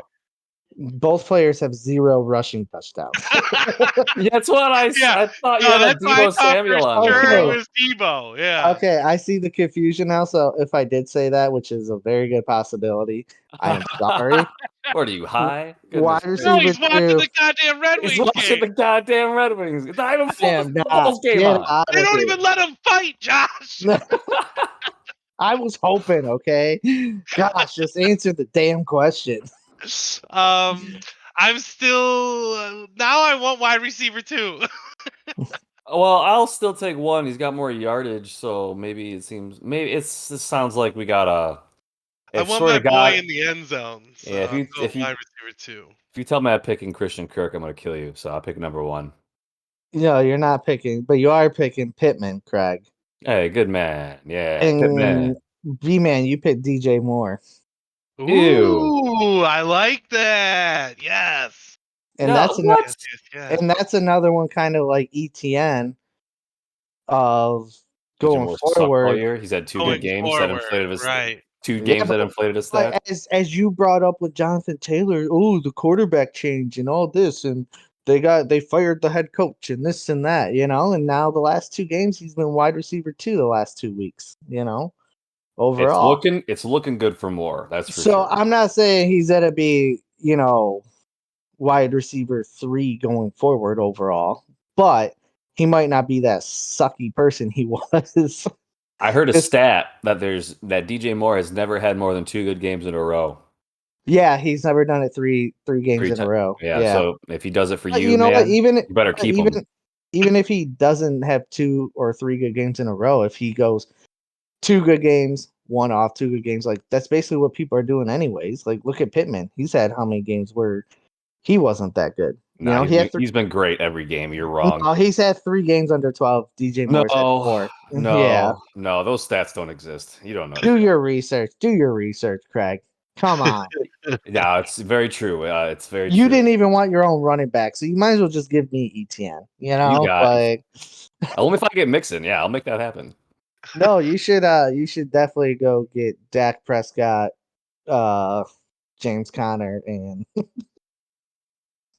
C: Both players have 0 rushing touchdowns.
B: That's what I thought you had a
A: that's why I
B: Debo
A: thought
B: Samuel
A: for
B: on
A: sure
B: there.
A: it was Debo. Yeah.
C: Okay, I see the confusion now. So if I did say that, which is a very good possibility, I am sorry.
B: What are you high?
C: Wide
B: Goodness
A: No,
C: receiver
A: he's watching
C: 2.
A: the goddamn Red
B: He's
A: Wings
B: watching the
A: game.
B: goddamn Red Wings. It's not even
C: I am not.
B: football game
C: Get
B: on.
C: out
A: They
C: of
A: don't
C: here.
A: even let him fight, Josh.
C: I was hoping, okay? Gosh, just answer the damn question.
A: I'm still now. I want wide receiver 2.
B: Well, I'll still take 1. He's got more yardage, so maybe it sounds like we got a.
A: I want my boy in the end zone. So
B: Yeah,
A: I'm going wide receiver 2.
B: If you tell me I'm picking Christian Kirk, I'm gonna kill you. So I'll pick number 1.
C: No, you're not picking, but you are picking Pittman, Craig.
B: Hey, good man. Yeah,
C: And
B: Pittman.
C: B-Man, you picked DJ Moore.
A: Ooh, I like that. Yes.
C: And
B: No,
C: that's
B: what?
C: another, and that's another one kind of like ETN of going
B: Moore sucked all
C: forward.
B: year. He's had 2
A: Going
B: good games
A: forward,
B: that inflated his
A: right.
B: 2 games that inflated his stats.
C: As you brought up with Jonathan Taylor, oh, the quarterback change and all this, and they fired the head coach and this and that, and now the last 2 games he's been wide receiver 2 the last 2 weeks, overall.
B: It's looking good for Moore. That's for
C: So
B: sure.
C: I'm not saying he's gonna be, wide receiver 3 going forward overall, but he might not be that sucky person he was.
B: I heard a stat that DJ Moore has never had more than 2 good games in a row.
C: Yeah, he's never done it three games in a row.
B: Yeah, so if he does it for
C: But
B: you,
C: know
B: man,
C: what?
B: you better keep him.
C: even if he doesn't have 2 or 3 good games in a row, if he goes 2 good games, 1 off, 2 good games, like that's basically what people are doing anyways. Like look at Pittman. He's had how many games where he wasn't that good. You
B: Nah,
C: know, he had
B: he's been great every game. You're wrong.
C: no, he's had 3 games under 12. DJ Moore's had
B: No,
C: 4. Yeah.
B: no. Those stats don't exist. You don't know.
C: Do your research. Do your research, Craig. Come on.
B: Yeah, it's very true. It's very
C: You
B: true.
C: didn't even want your own running back, so you might as well just give me ETN. You
B: You
C: know,
B: got
C: like
B: only if I get Mixon. Yeah, I'll make that happen.
C: no, you should definitely go get Dak Prescott, uh, James Conner, and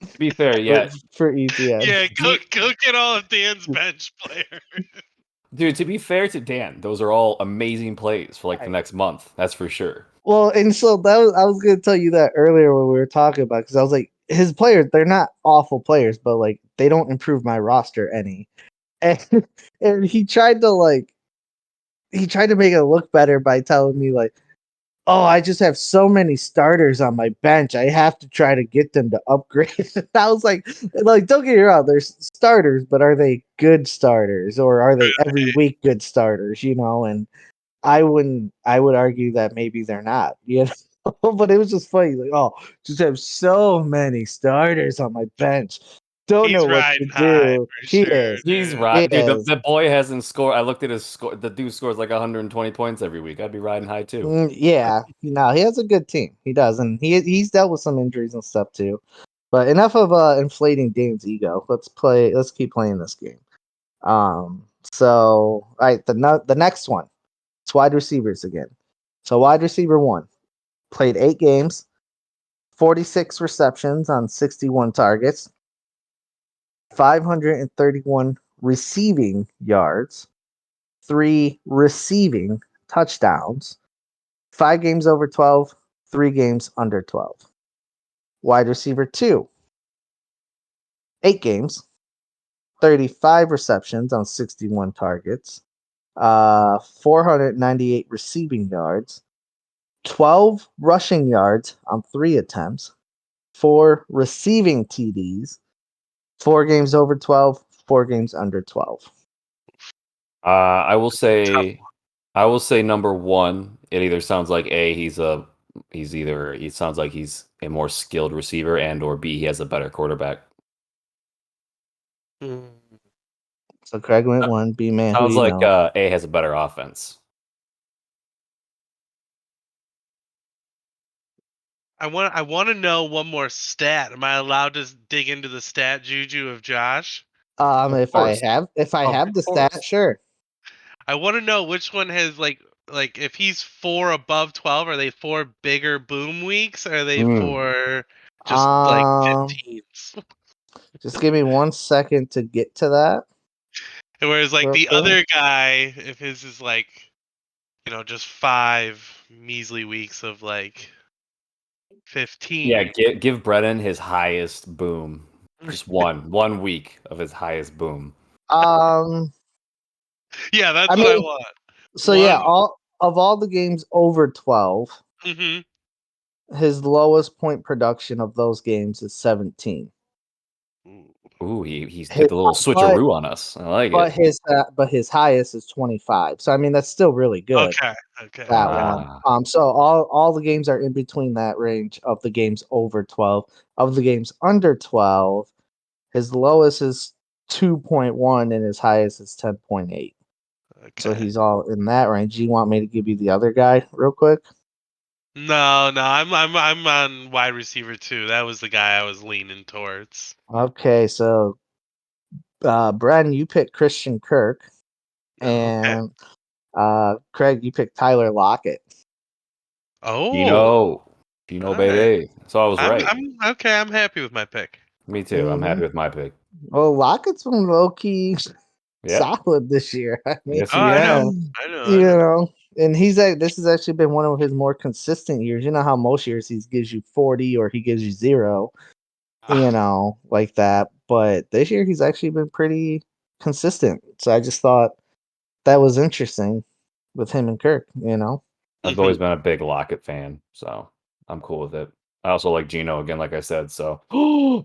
B: To be fair, yeah,
C: for ETN.
A: Yeah, go get all of Dan's bench player.
B: dude. To be fair to Dan, those are all amazing plays for like the
C: Right.
B: next month. That's for sure.
C: Well, and so I was gonna tell you that earlier when we were talking about because I was like, his players, they're not awful players, but like they don't improve my roster any. And he tried to make it look better by telling me like, oh, I just have so many starters on my bench. I have to try to get them to upgrade. I was like, don't get me wrong, there's starters, but are they good starters or are they every week good starters? You know, and I would argue that maybe they're not. You know, but it was just funny. Like, oh, just have so many starters on my bench. Don't
A: He's
C: know what to
A: riding high
C: do.
A: for
C: He
A: sure,
C: is.
B: He's
A: dude.
B: right,
C: He
B: dude.
C: is.
B: The boy hasn't scored. I looked at his score. The dude scores like 120 points every week. I'd be riding high too.
C: Yeah, no, he has a good team. He does, and he's dealt with some injuries and stuff too. But enough of inflating Dane's ego. Let's play. Let's keep playing this game. So all right, the next one. It's wide receivers again. So wide receiver 1 played 8 games, 46 receptions on 61 targets, 531 receiving yards, 3 receiving touchdowns, 5 games over 12, 3 games under 12. Wide receiver 2, 8 games, 35 receptions on 61 targets, 498 receiving yards, 12 rushing yards on 3 attempts, 4 receiving TDs, 4 games over 12, 4 games under 12.
B: I will say, number one. It either sounds like A, he sounds like he's a more skilled receiver, and or B, he has a better quarterback.
A: Mm.
C: So Craig went 1. B man, who
B: Sounds
C: you
B: like
C: know?
B: A has a better offense.
A: I want to know one more stat. Am I allowed to dig into the stat juju of Josh?
B: Of
C: If
B: course,
C: I
B: of
C: have the stat,
B: course.
C: sure.
A: I want to know which one has like if he's 4 above 12, are they 4 bigger boom weeks? Or are they
B: Hmm.
A: 4 just like
C: Um,
A: 15s?
C: just give me 1 second to get to that
A: Whereas like
C: real
A: the
C: quick.
A: other guy, if his is like, just 5 measly weeks of like
B: Yeah,
A: 15.
B: give Brennan his highest boom. Just one week of his highest boom.
C: Um,
A: Yeah,
C: I
A: that's what I
C: mean,
A: want.
C: so yeah,
A: One.
C: all the games over 12,
A: Mhm.
C: his lowest point production of those games is 17.
B: Ooh, he
C: His,
B: did the little
C: but
B: switcheroo on us. I like it.
C: but his highest is 25. So I mean that's still really good.
A: Okay. Okay.
C: That one.
B: Ah,
C: So all the games are in between that range of the games over 12. Of the games under 12, his lowest is 2.1 and his highest is 10.8. So
A: Okay.
C: he's all in that range. You want me to give you the other guy real quick?
A: No, I'm on wide receiver too. That was the guy I was leaning towards.
C: Okay, so Bren, you picked Christian Kirk,
A: Oh, okay.
C: and Craig, you picked Tyler Lockett.
A: Oh,
B: Gino,
A: all right.
B: baby. So I was right.
A: I'm okay. I'm happy with my pick.
B: Me too. I'm
C: Hmm.
B: happy with my pick.
C: Well, Lockett's been low key
B: Yep.
C: solid this year. I mean,
B: Yes,
A: Oh,
B: he
A: I know.
B: has.
A: I know. I
C: you
A: know.
C: know, and this has actually been one of his more consistent years. You know how most years he gives you 40 or he gives you 0,
A: Ah,
C: like that. But this year he's actually been pretty consistent. So I just thought that was interesting with him and Kirk.
B: I've always been a big Lockett fan, so I'm cool with it. I also like Geno again, like I said. So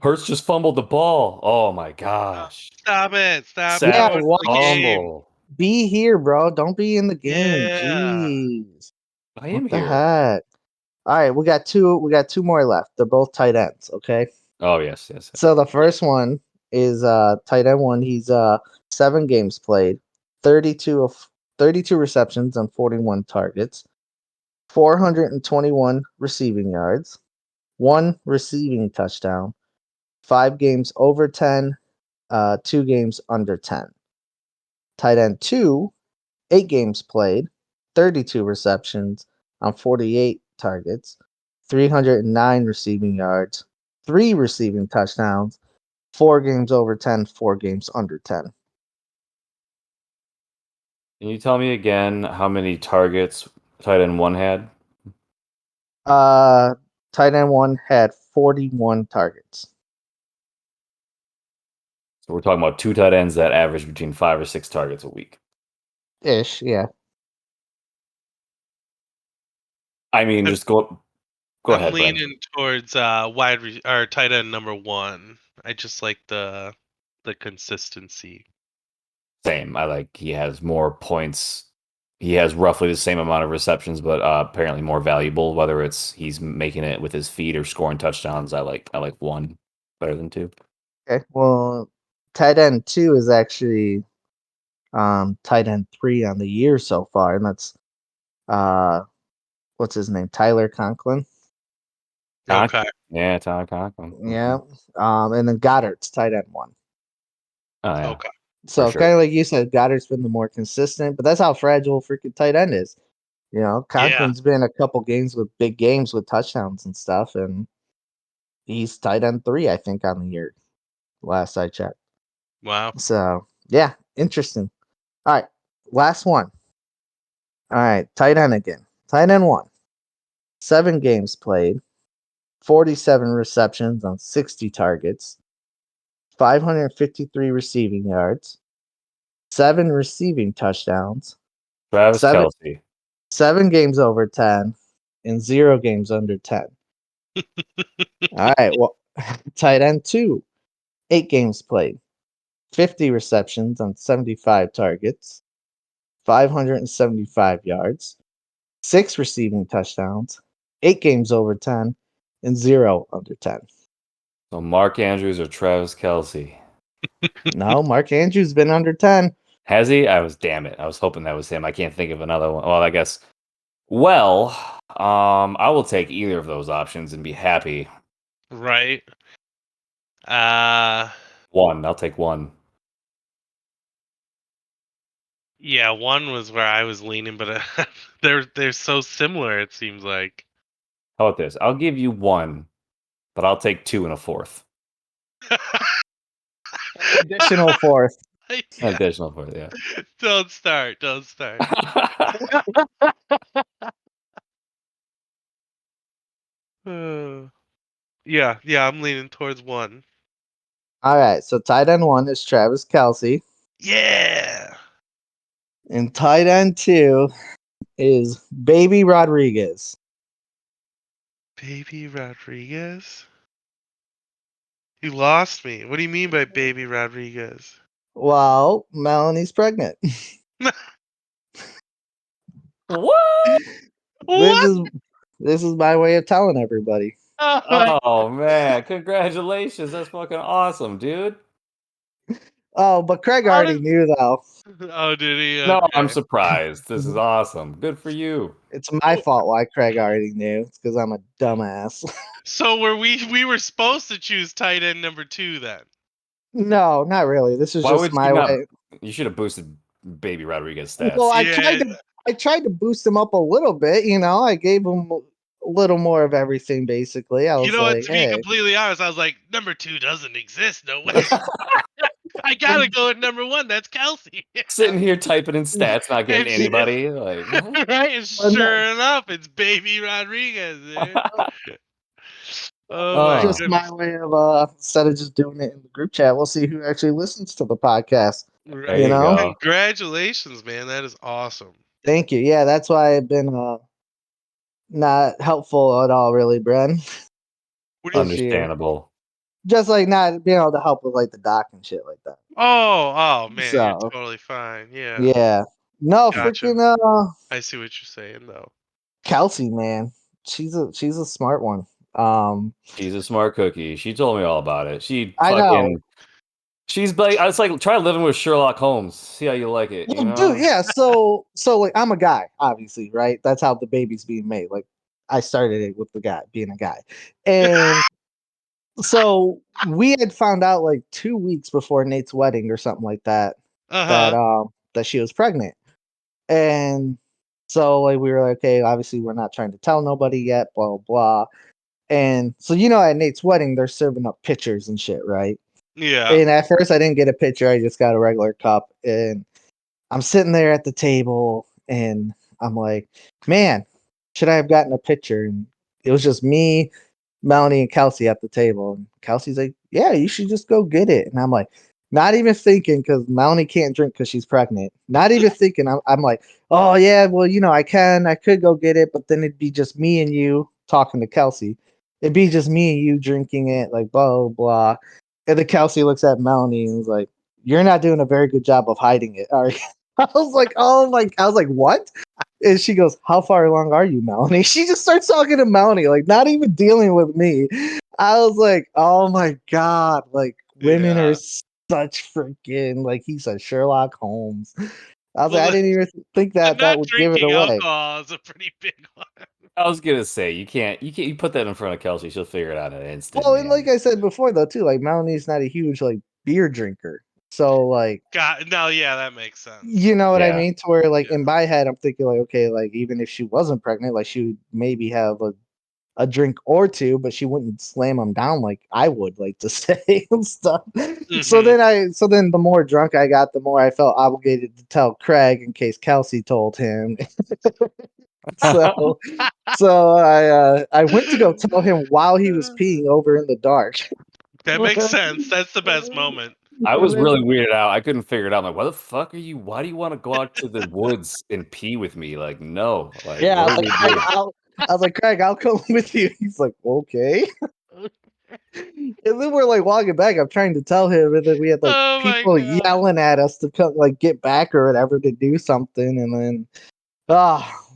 B: Hurts just fumbled the ball. Oh my gosh!
A: Stop it! Stop
B: Sack
C: Yeah,
A: ruining the
C: watch.
A: game.
B: fumble.
C: Be here, bro. Don't be in the game.
A: Yeah.
C: Jeez.
B: I am
C: What the
B: here.
C: heck? All right, we got two more left. They're both tight ends, okay?
B: Oh yes.
C: So the first one is tight end one. He's 7 games played, 32 receptions on 41 targets, 421 receiving yards, 1 receiving touchdown, 5 games over 10, 2 games under 10. Tight end 2, 8 games played, 32 receptions on 48 targets, 309 receiving yards, 3 receiving touchdowns, 4 games over 10, 4 games under 10.
B: Can you tell me again how many targets tight end one had?
C: Uh, tight end 1 had 41 targets.
B: So we're talking about 2 tight ends that average between 5 or 6 targets a week.
C: Ish, yeah.
B: I mean,
A: I'm,
B: just go
A: I'm
B: ahead, Brent.
A: leaning towards or tight end number 1. I just like the consistency.
B: Same. I like he has more points. He has roughly the same amount of receptions, but apparently more valuable. Whether it's he's making it with his feet or scoring touchdowns, I like one better than two.
C: Okay, well, tight end 2 is actually tight end 3 on the year so far, and that's what's his name? Tyler Conklin.
A: Okay.
B: Yeah, Tyler Conklin.
C: Yeah. And then Goddard's tight end 1.
B: Oh yeah,
A: Okay.
B: for
C: So
B: sure.
C: kind of like you said, Goddard's been the more consistent, but that's how fragile freaking tight end is. You know,
A: Yeah.
C: Conklin's been a couple games with big games with touchdowns and stuff, and he's tight end 3, I think, on the year. Last I checked.
A: Wow.
C: So yeah, interesting. All right, last one. All right, tight end again. Tight end 1. 7 games played, 47 receptions on 60 targets, 553 receiving yards, 7 receiving touchdowns,
B: Travis
C: seven
B: Kelsey.
C: 7 games over 10, and 0 games under 10. All right, well, tight end 2, 8 games played, 50 receptions on 75 targets, 575 yards, 6 receiving touchdowns, 8 games over 10, and 0 under 10.
B: So Mark Andrews or Travis Kelsey.
C: No, Mark Andrews been under 10.
B: Has he? Damn it. I was hoping that was him. I can't think of another one. Well, I guess. Well, I will take either of those options and be happy.
A: Right.
B: One. I'll take one.
A: Yeah, 1 was where I was leaning, but they're so similar. It seems like.
B: How about this? I'll give you one, but I'll take 2 and a fourth.
C: Additional fourth.
A: Yeah.
B: Additional fourth, yeah.
A: Don't start. Don't start. Yeah. I'm leaning towards 1.
C: All right, so tight end 1 is Travis Kelsey,
A: Yeah.
C: and tight end 2 is Baby Rodriguez.
A: Baby Rodriguez? You lost me. What do you mean by Baby Rodriguez?
C: Well, Melanie's pregnant.
B: What?
C: This
A: What?
C: is this is my way of telling everybody.
B: Oh man, congratulations. That's fucking awesome, dude.
C: Oh, but Craig
A: How
C: already
A: did-
C: knew though.
A: Oh, did he?
B: No, I'm
A: Okay.
B: surprised. This is awesome. Good for you.
C: It's my fault why Craig already knew. It's because I'm a dumbass.
A: So were we were supposed to choose tight end number 2 then?
C: No, not really. This is
B: Why
C: just
B: would you
C: my
B: not?
C: way.
B: You should have boosted Baby Rodriguez
C: Well,
B: stats.
A: Yeah.
C: I tried to boost him up a little bit, you know. I gave him a little more of everything basically. I
A: You
C: was
A: know what?
C: like,
A: To be
C: hey.
A: completely honest, I was like, number 2 doesn't exist. No way. I gotta go with number 1. That's Kelsey.
B: Sitting here typing in stats, not getting
A: And she-
B: anybody. Like, what?
A: right? And
C: Well, no,
A: sure enough, it's Baby Rodriguez, dude. Oh
C: it's
A: my
B: Oh,
C: just my
A: goodness.
C: way of instead of just doing it in the group chat, we'll see who actually listens to the podcast.
B: there
C: You
A: Right.
B: you
C: know?
B: go.
A: Congratulations, man. That is awesome.
C: Thank you. Yeah, that's why I've been not helpful at all, really, Bren.
A: What do you,
C: this year.
B: Understandable.
C: Just like not being able to help with like the doc and shit like that.
A: oh man, you're
C: So
A: totally fine. Yeah.
C: yeah, no
A: Gotcha.
C: freaking
A: I see what you're saying though.
C: Kelsey, man, she's a smart one.
B: She's a smart cookie. She told me all about it.
C: I know.
B: She's like, it's like try living with Sherlock Holmes. See how you like it. You
C: Well, dude,
B: know.
C: yeah. So like I'm a guy, obviously, right? That's how the baby's being made. Like I started it with the guy being a guy, and so we had found out like 2 weeks before Nate's wedding or something like that
A: Uh-huh.
C: that she was pregnant. And so like we were like, okay, obviously we're not trying to tell nobody yet, blah blah blah. And so at Nate's wedding, they're serving up pitchers and shit, right?
A: Yeah.
C: And at first I didn't get a pitcher, I just got a regular cup. And I'm sitting there at the table and I'm like, man, should I have gotten a pitcher? And it was just me, Melanie, and Kelsey at the table. And Kelsey's like, yeah, you should just go get it. And I'm like, not even thinking because Melanie can't drink because she's pregnant. Not even thinking. I'm like, oh, yeah, well, I could go get it, but then it'd be just me and you talking to Kelsey. It'd be just me and you drinking it, like, blah, blah, blah. And then Kelsey looks at Melanie and is like, you're not doing a very good job of hiding it. All right. I was like, oh my, I was like, what? And she goes, how far along are you, Melanie? She just starts talking to Melanie, like not even dealing with me. I was like, oh my God, like women are
A: Yeah.
C: such freaking, like he said, Sherlock Holmes. I was like,
A: Well,
C: I didn't even think
A: the
C: that
A: not
C: would give it
A: drinking
C: away.
A: alcohol is a pretty big one.
B: I was gonna say you put that in front of Kelsey, she'll figure it out in an instant,
C: Well, and like
B: man.
C: I said before, though, too, like Melanie's not a huge like beer drinker. So like,
A: God, no, yeah, that makes sense.
C: you know what I
B: Yeah.
C: mean? To where like
A: Yeah.
C: in my head, I'm thinking like, okay, like even if she wasn't pregnant, like she would maybe have a drink or two, but she wouldn't slam them down like I would like to say and stuff.
A: Hmm.
C: So then the more drunk I got, the more I felt obligated to tell Craig in case Kelsey told him. so I went to go tell him while he was peeing over in the dark.
A: That makes sense. That's the best moment.
B: I
C: And
B: was
C: then
B: really weirded out. I couldn't figure it out. I'm like, why the fuck are you? Why do you want to go out to the woods and pee with me? Like, no. Like,
C: yeah, I
B: what
C: was
B: are
C: like,
B: we
C: Craig,
B: doing?
C: I'll come with you. He's like, okay. And then we're like walking back. I'm trying to tell him, and then we had like
A: Oh my
C: people
A: god.
C: yelling at us to come, like get back or whatever to do something. And then,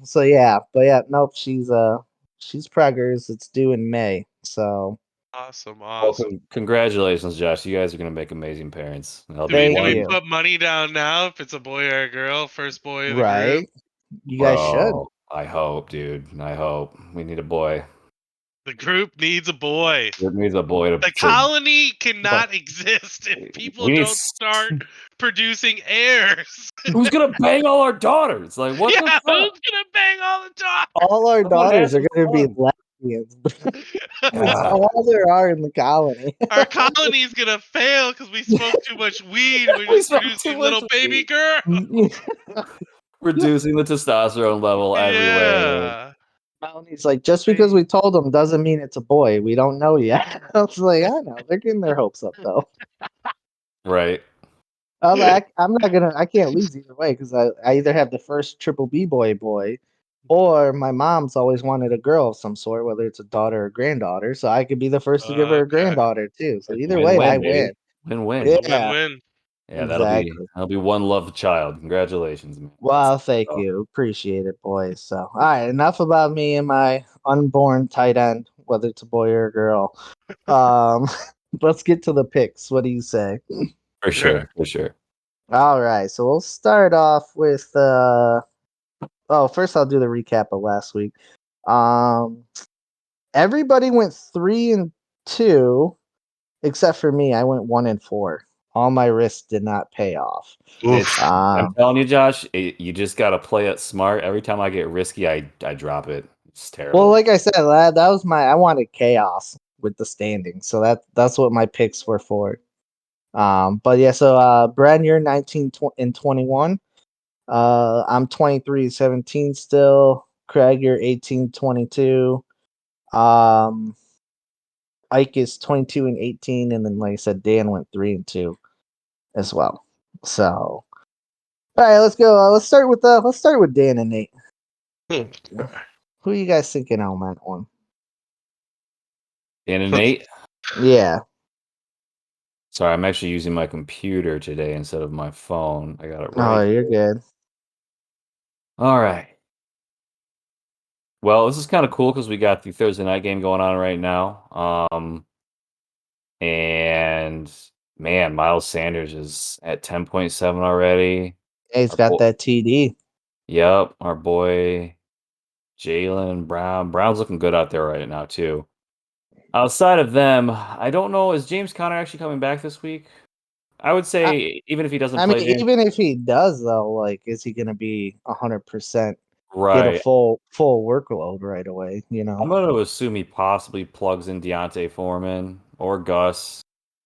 C: so yeah, but yeah, nope. She's preggers. It's due in May. So
A: Awesome,
B: Well,
A: awesome.
B: congratulations, Josh. You guys are gonna make amazing parents. That'll
A: Do
B: be
A: we
C: thank
A: do we
B: one,
C: you.
A: put money down now if it's a boy or a girl? First boy of the group.
C: Right? You guys should.
B: bro. I hope, dude. I hope we need a boy.
A: The group needs a boy.
B: It needs a boy
A: The
B: to
A: colony
C: But
A: cannot exist if people
B: we need.
A: don't start producing heirs.
B: Who's gonna bang all our daughters? Like, what
A: Yeah,
B: the fuck?
A: who's gonna bang all the
C: all our
B: That's what has
C: daughters are
B: some
C: going to be
B: fun.
C: lesbians. That's
B: God.
C: all there are in the colony.
A: Our colony's gonna fail because we smoke too much weed. We're
B: We
A: just
B: smoke too
A: producing
B: much
A: little baby
B: weed.
A: girls.
B: Reducing the testosterone level everywhere.
A: Yeah.
C: He's like, just because we told them doesn't mean it's a boy. We don't know yet. I was like, I know. They're getting their hopes up though.
B: Right.
C: I was like, I can't lose either way because I either have the first triple B boy, or my mom's always wanted a girl of some sort, whether it's a daughter or granddaughter. So I could be the first to give her a
A: Okay.
C: granddaughter too. So
B: It's
C: either way, I
B: win-win,
C: win.
B: baby. Win-win.
A: It's a
C: Yeah,
A: win-win.
B: Yeah,
C: exactly.
B: that'll be one loved child. Congratulations, man.
C: Well, thank you. Appreciate it, boys. So, all right, enough about me and my unborn tight end, whether it's a boy or a girl. Um, let's get to the picks. What do you say?
B: For
A: Sure.
B: sure, for sure.
C: All right, so we'll start off with first I'll do the recap of last week. Um, everybody went 3-2 except for me. I went 1-4. All my risks did not pay off.
B: It's
A: Oof.
B: I'm
C: Um,
B: telling you, Josh, you just gotta play it smart. Every time I get risky, I drop it. It's
C: well,
B: terrible.
C: like I said, that was I wanted chaos with the standings, so that's what my picks were for. But yeah, so Brad, you're 19 and 21. I'm 23-17 still. Craig, you're 18-22. Um, Ike is 22-18, and then like I said, Dan went 3-2 as well. So, all right, let's go. Let's start with Dan and Nate.
A: Hmm.
C: Who are you guys thinking on that one?
B: Dan and Nate.
C: Yeah.
B: Sorry, I'm actually using my computer today instead of my phone. I got it
C: Oh,
B: right.
C: you're good.
B: All right. Well, this is kind of cool because we got the Thursday night game going on right now. And man, Miles Sanders is at 10.7 already.
C: Hey, he's
B: Our
C: got
B: bo-
C: that TD.
B: Yep, our boy Jalen Brown. Brown's looking good out there right now too. Outside of them, I don't know. Is James Conner actually coming back this week? I would
C: I,
B: say even if he doesn't
C: I mean,
B: play, James.
C: even if he does, though, like, is he going to be 100% get a
B: Right.
C: full workload right away? You
B: I'm
C: know.
B: going to assume he possibly plugs in Deontay Foreman or Gus.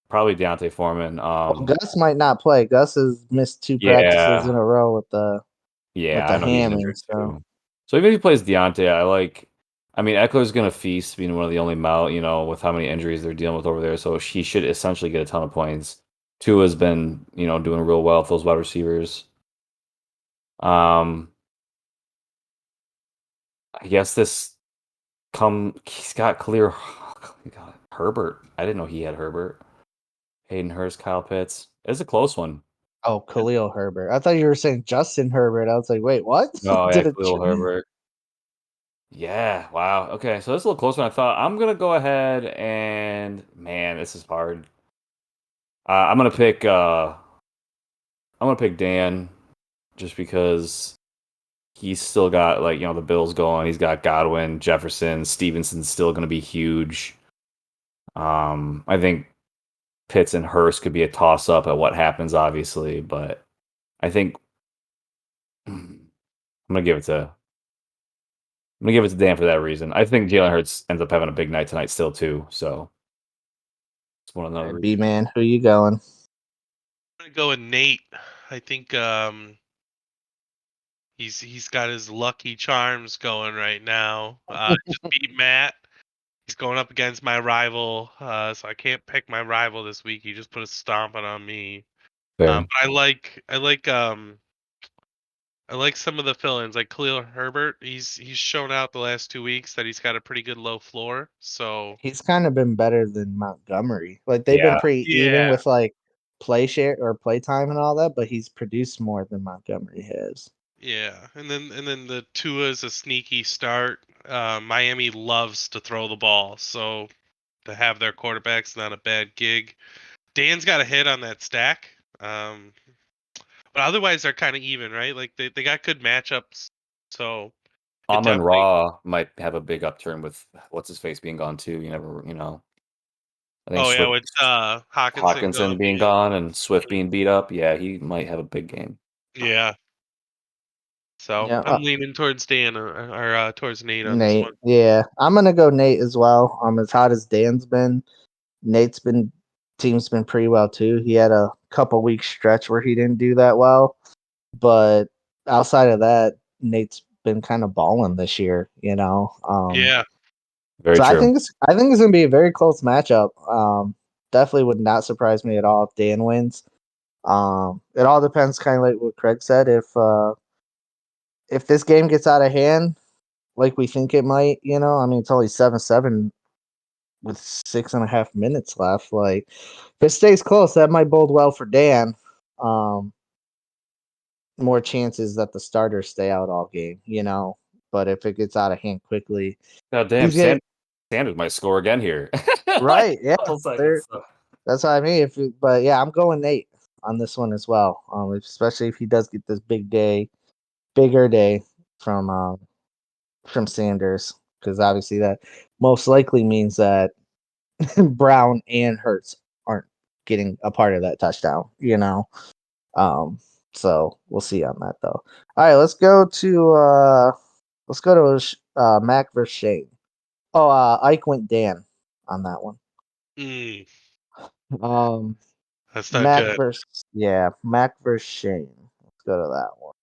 B: Probably Deontay Foreman.
C: Well, Gus might not play. Gus has missed 2 practices in
B: Yeah,
C: a row with the
B: yeah, I know he's
C: hammy.
B: injured
C: So
B: too. So even if he plays Deontay, I like. I mean, Eckler's going to feast, being one of the only with how many injuries they're dealing with over there. So he should essentially get a ton of points. Tua's been, doing real well with those wide receivers. Um, I guess he's got clear. He got Herbert. I didn't know he had Herbert. Hayden Hurst, Kyle Pitts. It's a close one.
C: oh, Khalil Herbert. I thought you were saying Justin Herbert. I was like, wait, what?
B: Oh yeah,
C: Did it?
B: Khalil Herbert. Yeah, wow. Okay, so this is a little closer than I thought. I'm gonna go ahead and man, this is hard. I'm gonna pick. Dan, just because he's still got the Bills going. He's got Godwin, Jefferson, Stevenson's still gonna be huge. I think Pitts and Hurst could be a toss up at what happens, obviously, but I think gonna give it to I'm gonna give it to Dan for that reason. I think Jalen Hurts ends up having a big night tonight still too. So it's one of
C: All
B: another
C: right,
B: reason.
C: B man, who you going?
A: I'm gonna go with Nate. I think he's got his lucky charms going right now. Just beat Matt. He's going up against my rival, so I can't pick my rival this week. He just put a stomping on me.
B: Fair.
A: But I like some of the fill-ins, like Khalil Herbert. He's shown out the last 2 weeks that he's got a pretty good low floor. So
C: He's kind of been better than Montgomery. Like they've been
B: Yeah.
C: pretty even
A: yeah,
C: with like play share or play time and all that, but he's produced more than Montgomery has.
A: yeah, and then the Tua is a sneaky start. Miami loves to throw the ball, so to have their quarterback's not a bad gig. Dan's got a hit on that stack. But otherwise they're kind of even, right? Like they got good matchups. So it
B: Amon
A: definitely
B: Ra might have a big upturn with what's his face being gone too. You never, I think
A: Oh yeah,
B: Swift
A: with Hawkinson
B: Hawkinson
A: gone.
B: being gone and Swift being beat up. Yeah, he might have a big game.
A: Yeah. So
C: Yeah,
A: I'm leaning towards Dan or towards Nate on this
C: Nate.
A: one.
C: Yeah, I'm gonna go Nate as well. As hot as Dan's been, Nate's been team's been pretty well too. He had a couple week stretch where he didn't do that well, but outside of that, Nate's been kind of balling this year.
A: Yeah.
B: Very
C: So I
B: true.
C: think it's gonna be a very close matchup. Definitely would not surprise me at all if Dan wins. It all depends, kind of like what Craig said. If this game gets out of hand, like we think it might, I mean, it's only 7-7 with 6.5 minutes left. Like, if it stays close, that might bode well for Dan. Um, More chances that the starters stay out all game. But if it gets out of hand quickly,
B: God damn,
C: he's getting
B: Sanders might score again here. Like
C: right. Yeah,
B: a couple
C: there.
B: seconds. So.
C: That's what I mean. But yeah, I'm going Nate on this one as well. Especially if he does get this bigger day from Sanders, because obviously that most likely means that Brown and Hurts aren't getting a part of that touchdown. Um, so we'll see on that though. All right, let's go to Mac versus Shane. Oh, Ike went Dan on that one.
A: Mm,
C: Um,
A: that's not good.
C: Mac versus Shane. Let's go to that one.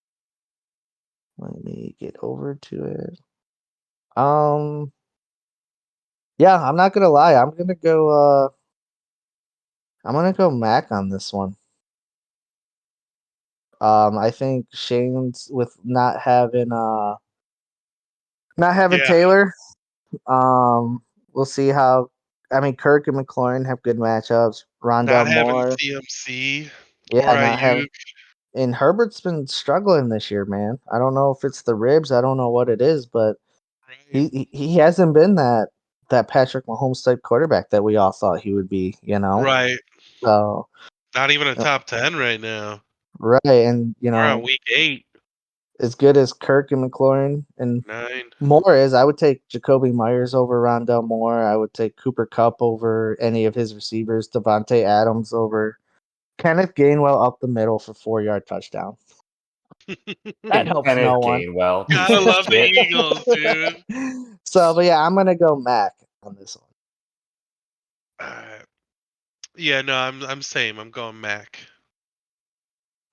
C: Let me get over to it. Um, yeah, I'm not gonna lie. I'm gonna go Mac on this one. I think Shane's with not having
A: Yeah.
C: Taylor. Um, we'll see how. I mean, Kirk and McLaurin have good matchups.
A: Not
C: Rondell
A: having
C: Moore,
A: CMC or
C: yeah, not
A: Ayuk.
C: having. And Herbert's been struggling this year, man. I don't know if it's the ribs. I don't know what it is, but
A: Right.
C: he hasn't been that Patrick Mahomes type quarterback that we all thought he would be.
A: Right.
C: So
A: Not even a
C: uh,
A: top 10 right now.
C: right, and
A: We're on week 8,
C: as good as Kirk and McLaurin and
A: 9.
C: Moore is, I would take Jacoby Myers over Rondell Moore. I would take Cooper Cup over any of his receivers. Devontae Adams over Kenneth Gainwell up the middle for 4-yard touchdown. That helps
B: Kenneth
C: no one.
B: Gainwell, piece
A: Gotta
B: of
A: love the
B: shit.
A: Eagles, dude.
C: So, but yeah, I'm gonna go Mac on this one.
A: Yeah, no, I'm same. I'm going Mac.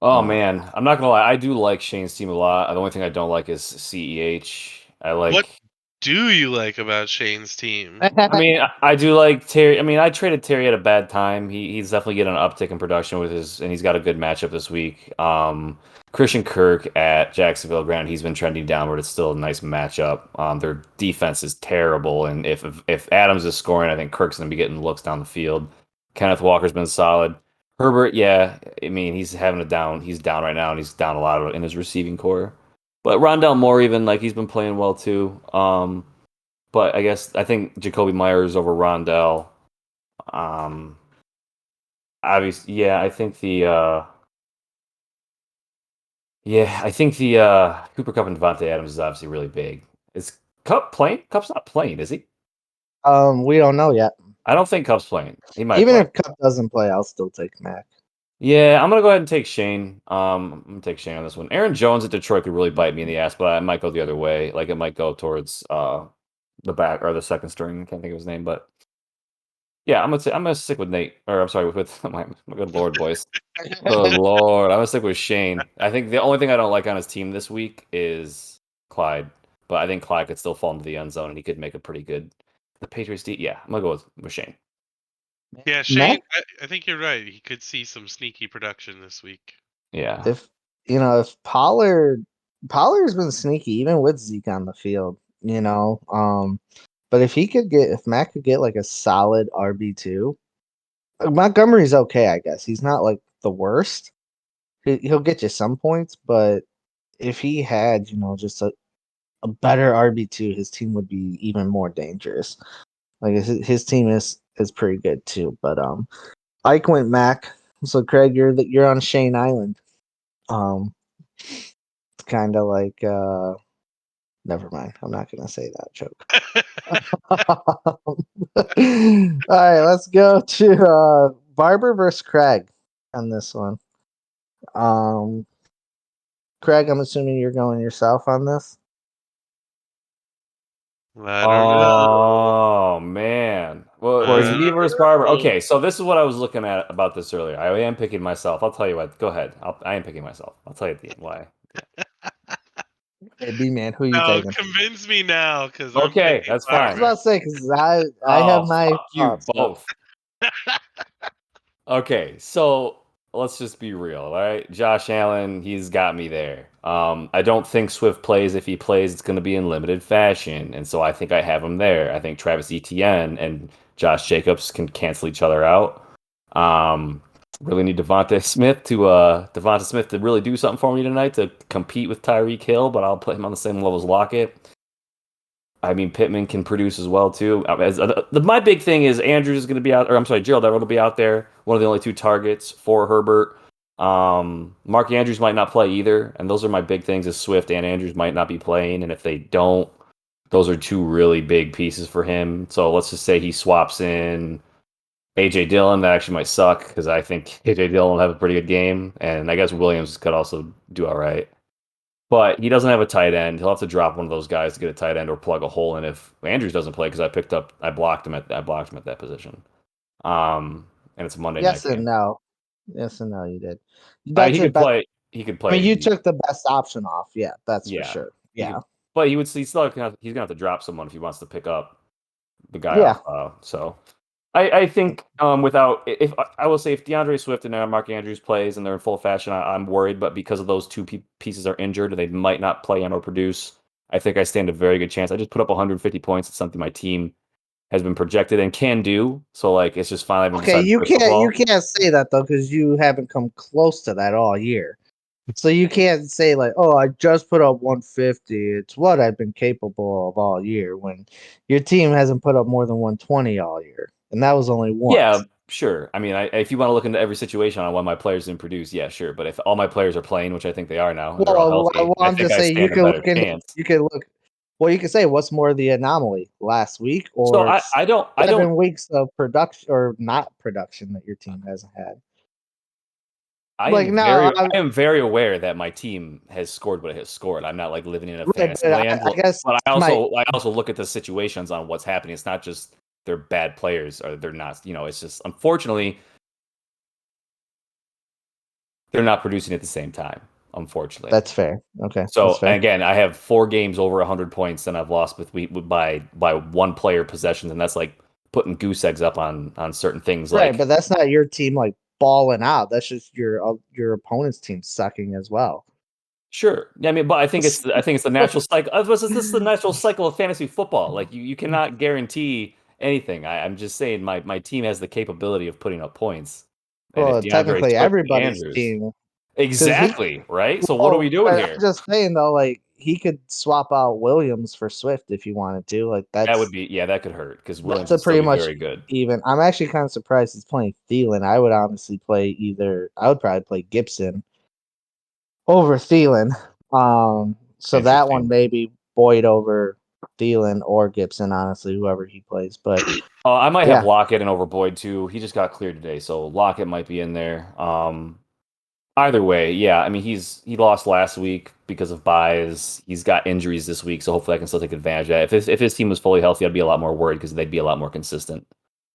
B: Oh man, I'm not gonna lie. I do like Shane's team a lot. The only thing I don't like is CEH. I
A: What
B: like.
A: do you like about Shane's team?
B: I mean, I do like Terry. I mean, I traded Terry at a bad time. He's definitely getting an uptick in production with his, and he's got a good matchup this week. Christian Kirk at Jacksonville, Ground. He's been trending downward. It's still a nice matchup. Their defense is terrible, and if Adams is scoring, I think Kirk's gonna be getting looks down the field. Kenneth Walker's been solid. Herbert, yeah, I mean, he's having a down. He's down right now, and he's down a lot in his receiving core. But Rondell Moore, even like he's been playing well too. But I think Jacoby Myers over Rondell. Um, obviously, I think the Cooper Cup and Devontae Adams is obviously really big. Is Cup playing? Cup's not playing, is he?
C: We don't know yet.
B: I don't think Cup's playing. He might
C: Even
B: play.
C: if Cup doesn't play, I'll still take Mac.
B: Yeah, I'm gonna go ahead and take Shane. I'm gonna take Shane on this one. Aaron Jones at Detroit could really bite me in the ass, but I might go the other way. Like it might go towards the back or the second string. I can't think of his name, but yeah, I'm gonna stick with Nate. Or I'm sorry, with my good Lord voice. Good Lord, I'm gonna stick with Shane. I think the only thing I don't like on his team this week is Clyde, but I think Clyde could still fall into the end zone and he could make a pretty good. The Patriots, yeah, I'm gonna go with Shane.
A: Yeah,
C: Mac,
A: Shane, I think you're right. He could see some sneaky production this week.
B: Yeah,
C: if if Pollard's been sneaky even with Zeke on the field, but if Mac could get like a solid RB2, Montgomery's okay, I guess. He's not like the worst. He'll get you some points, but if he had, just a better RB2, his team would be even more dangerous. Like his team is pretty good too. But Ike went Mac. So Craig, you're on Shane Island. It's kind of like never mind. I'm not gonna say that joke. All right, let's go to Barber versus Craig on this one. Um, Craig, I'm assuming you're going yourself on this.
A: I don't know.
B: Oh man. Well, it's
A: I
B: me versus
A: don't
B: Barber.
A: know.
B: Okay, so this is what I was looking at about this earlier. I am picking myself. I'll tell you what. Go ahead. I am picking myself. I'll tell you why.
C: Hey, B man, who you
A: No,
C: taking?
A: convince me now because I'm
B: Okay,
A: picking
B: that's
C: I was
B: fine.
C: about
A: Barber.
C: to say because I have
B: Oh,
C: my
B: fuck you
C: thoughts. But
B: both. Okay, so let's just be real, all right? Josh Allen, he's got me there. I don't think Swift plays. If he plays, it's going to be in limited fashion, and so I think I have him there. I think Travis Etienne and Josh Jacobs can cancel each other out. Really need Devonta Smith to really do something for me tonight to compete with Tyreek Hill, but I'll put him on the same level as Lockett. I mean, Pittman can produce as well too. My big thing is Andrews is going to be out, or I'm sorry, Gerald Everett will be out there. One of the only two targets for Herbert. Mark Andrews might not play either, and those are my big things. Is Swift and Andrews might not be playing, and if they don't, those are two really big pieces for him. So let's just say he swaps in AJ Dillon. That actually might suck because I think AJ Dillon will have a pretty good game, and I guess Williams could also do all right. But he doesn't have a tight end. He'll have to drop one of those guys to get a tight end or plug a hole in if Andrews doesn't play because I blocked him at that position. And it's a Monday night
C: yes and
B: game.
C: no, yes and no, you did.
B: He
C: That's it.
B: could play. He could
C: I mean,
B: play.
C: you took the best option off. Yeah, that's for
B: Yeah,
C: sure.
B: he
C: Yeah,
B: could. But he would. He's still he's gonna have to drop someone if he wants to pick up the guy
C: yeah.
B: off. So I think without if I will say if DeAndre Swift and Mark Andrews plays and they're in full fashion, I'm worried. But because of those two pieces are injured, they might not play and or produce. I think I stand a very good chance. I just put up 150 points. It's something my team has been projected and can do. So like it's just finally been
C: Okay,
B: decided to play football.
C: you can't say that though because you haven't come close to that all year. So you can't say like, oh, I just put up 150. It's what I've been capable of all year. When your team hasn't put up more than 120 all year, and that was only once.
B: Yeah, sure. I mean, if you want to look into every situation on why my players didn't produce, yeah, sure. But if all my players are playing, which I think they are now, and they're all healthy, I
C: I'm
B: think
C: just
B: I
C: saying you
B: stand a
C: can
B: better
C: look into
B: chance.
C: you can look. Well, you can say what's more the anomaly last week
B: So
C: or
B: I don't
C: 7 weeks of production or not production that your team hasn't had. Like now,
B: I am very aware that my team has scored what it has scored. I'm not like living in a
C: right,
B: fantasy
C: but
B: land.
C: I guess
B: But
C: my
B: I also look at the situations on what's happening. It's not just they're bad players or they're not, it's just unfortunately they're not producing at the same time, unfortunately.
C: that's fair. Okay,
B: So
C: that's fair.
B: again, I have 4 games over 100 points, and I've lost by one player possessions, and that's like putting goose eggs up on certain things.
C: Right,
B: Like
C: but that's not your team like balling out. That's just your opponent's team sucking as well.
B: sure, yeah, I mean, but I think it's the natural cycle. This is the natural cycle of fantasy football. Like you cannot guarantee anything. I'm just saying my team has the capability of putting up points, and if
C: Well,
B: DeAndre
C: technically
B: Swift and
C: everybody's
B: Andrews,
C: team because he.
B: exactly right. So what are
C: Well,
B: we doing
C: but
B: here?
C: I'm just saying though, like he could swap out Williams for Swift if he wanted to. Like
B: That would be that could hurt because Williams
C: that's a
B: would still
C: pretty
B: be
C: much
B: very good.
C: even. I'm actually kind of surprised he's playing Thielen. I would honestly play either. I would probably play Gibson over Thielen. So that one
B: Interesting.
C: maybe Boyd over Thielen or Gibson. Honestly, whoever he plays, but
B: I might have
C: yeah,
B: Lockett and over Boyd too. He just got cleared today, so Lockett might be in there. Either way, yeah. I mean, he lost last week because of buys. He's got injuries this week, so hopefully I can still take advantage of that. If his team was fully healthy, I'd be a lot more worried because they'd be a lot more consistent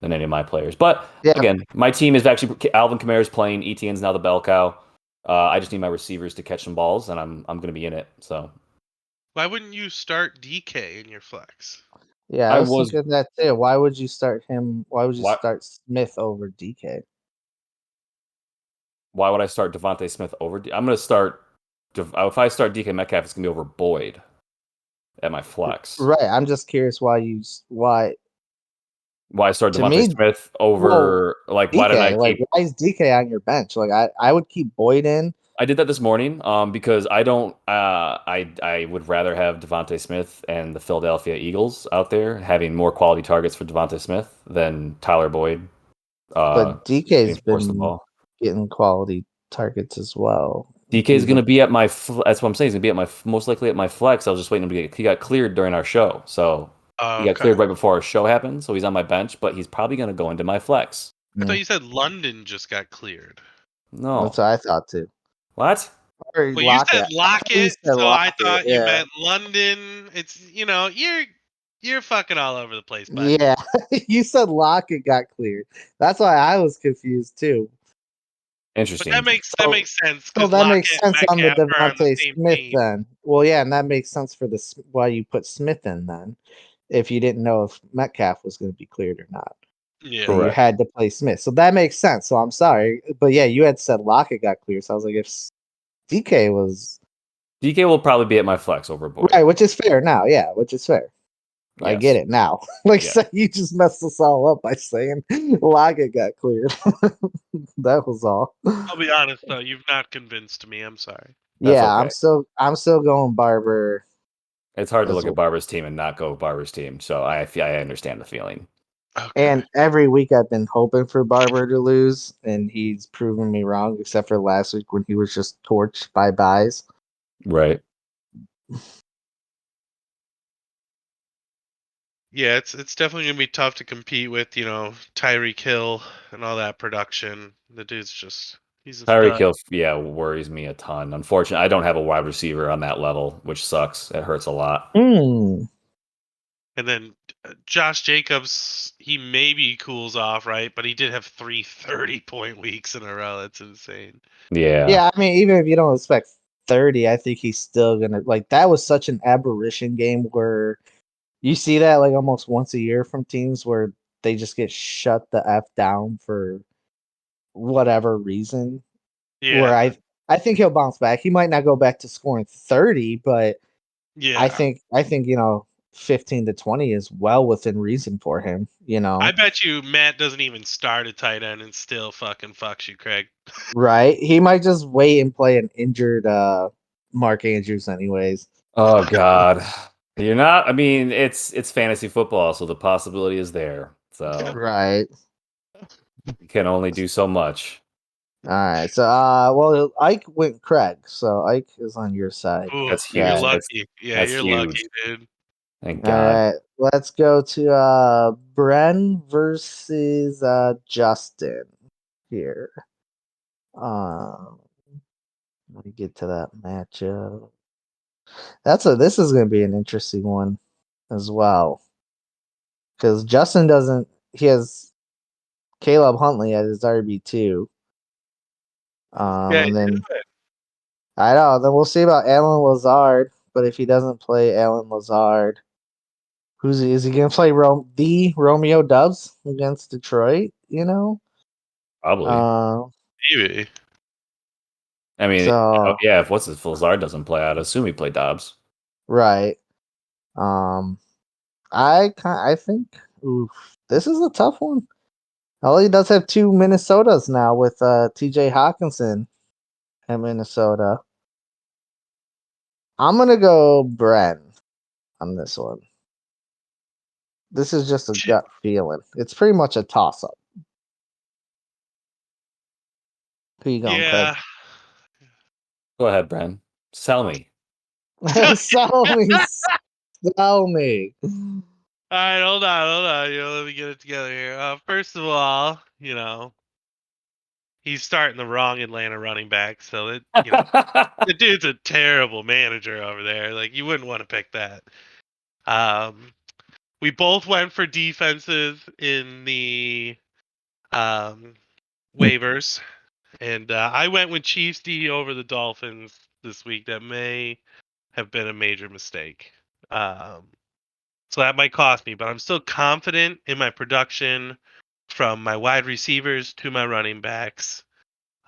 B: than any of my players. But
C: yeah.
B: again, my team is actually Alvin Kamara's playing. ETN's now the bell cow. I just need my receivers to catch some balls, and I'm going to be in it. So
A: Why wouldn't you start DK in your flex?
C: Yeah, I
B: I
C: was
B: was
C: thinking that too. Why would you start him? Why would you
B: why
C: start Smith over DK?
B: why would I start Devontae Smith over? I'm going to start. If I start DK Metcalf, it's going to be over Boyd at my flex.
C: Right. I'm just curious why
B: Why I start
C: to
B: Devontae
C: me.
B: Smith
C: Well,
B: over like why did I
C: DK, like
B: keep
C: why is DK on your bench? Like I would keep Boyd in.
B: I did that this morning because I don't I would rather have Devontae Smith and the Philadelphia Eagles out there having more quality targets for Devontae Smith than Tyler Boyd
C: But
B: getting
C: DK's
B: forced the
C: been
B: ball.
C: getting quality targets as well.
B: DK is
C: He's
B: going
C: a
B: to be at my that's what I'm saying. He's going to be at my most likely at my flex. I was just waiting to he got cleared during our show. So he got
A: Okay.
B: cleared right before our show happened, so he's on my bench, but he's probably going to go into my flex.
A: I
C: yeah,
A: thought you said London just got cleared.
C: that's
B: No.
C: what I thought too.
B: What?
C: Or
A: Well, you
C: Lockett.
A: said
C: I thought you
A: Lockett,
C: said
A: so I
C: Lockett.
A: thought you
C: Yeah.
A: meant London. It's you're fucking all over the place, bud.
C: Yeah. You said Lockett got cleared. That's why I was confused too.
A: But
B: Interesting.
A: that
C: So,
A: makes sense
C: so
A: because
C: that makes
A: Lockett and
C: sense on the
A: Metcalf are on the
C: Devontae
A: same
C: Smith
A: team.
C: then. Well, yeah, and that makes sense for why you put Smith in then, if you didn't know if Metcalf was going to be cleared or not. So
A: Yeah.
C: you
B: Correct.
C: had to play Smith. So that makes sense. So I'm sorry, but yeah, you had said Lockett got cleared. So I was like, if DK was
B: DK will probably be at my flex over Boyd.
C: right, which is fair now. Yeah, which is fair. I get
B: Yes.
C: it now. Like,
B: Yeah.
C: so you just messed us all up by saying Lockett got cleared. That was all.
A: I'll be honest though, you've not convinced me. I'm sorry.
B: That's
C: Yeah,
B: okay.
C: I'm still going Barber
B: It's hard to
C: as
B: look at
C: well.
B: Barber's team and not go Barber's team. So I understand the feeling.
A: Okay.
C: And every week I've been hoping for Barber to lose, and he's proven me wrong, except for last week when he was just torched by buys.
B: Right.
A: Yeah, it's definitely gonna be tough to compete with, Tyreek Hill and all that production. The dude's he's a
B: Tyreek
A: stud.
B: Hill, yeah, worries me a ton. Unfortunately, I don't have a wide receiver on that level, which sucks. It hurts a lot.
C: Hmm.
A: And then Josh Jacobs, he maybe cools off, right? But he did have 3 30-point weeks in a row. That's insane.
B: Yeah.
C: Yeah, I mean, even if you don't expect 30, I think he's still gonna like that was such an aberration game where you see that like almost once a year from teams where they just get shut the F down for whatever reason. Where
A: Yeah.
C: I think he'll bounce back. He might not go back to scoring 30, but
A: Yeah.
C: I think 15 to 20 is well within reason for him, you know.
A: I bet you Matt doesn't even start a tight end and still fucking fucks you, Craig.
C: Right? He might just wait and play an injured Mark Andrews anyways.
B: Oh God, you're not. I mean, it's fantasy football, so the possibility is there. So
C: Right.
B: you can only do so much.
C: All right. So well Ike went Craig, so Ike is on your side.
A: Ooh,
B: That's
A: you're
B: huge.
C: Okay.
A: lucky. Yeah,
B: That's
A: you're lucky,
B: huge.
A: dude.
B: Thank
C: All
B: God.
C: right. Let's go to Bren versus Justin here. Um let me get to that matchup. This is gonna be an interesting one as well. Because Justin doesn't he has Caleb Huntley at his RB2.
A: Yeah,
C: And
A: do
C: then
A: it.
C: I know. Then we'll see about Alan Lazard. But if he doesn't play Alan Lazard, is he gonna play the Romeo Dubs against Detroit? You know.
B: Probably.
C: Uh,
A: Maybe.
B: I mean,
C: so
B: yeah. If Lazard doesn't play, I'd assume he played Dobbs.
C: right. Um, I think oof, this is a tough one. He does have two Minnesotas now with T.J. Hawkinson at Minnesota. I'm gonna go Bren on this one. This is just a gut feeling. It's pretty much a toss up. Who you going, Craig?
A: Yeah.
B: Go ahead, Bren. Sell me.
C: Sell me, sell me.
A: All right, hold on. Let me get it together here. First of all, he's starting the wrong Atlanta running back, so the dude's a terrible manager over there. Like, you wouldn't want to pick that. We both went for defenses in the um, waivers, and I went with Chiefs D over the Dolphins this week. That may have been a major mistake. So that might cost me, but I'm still confident in my production from my wide receivers to my running backs.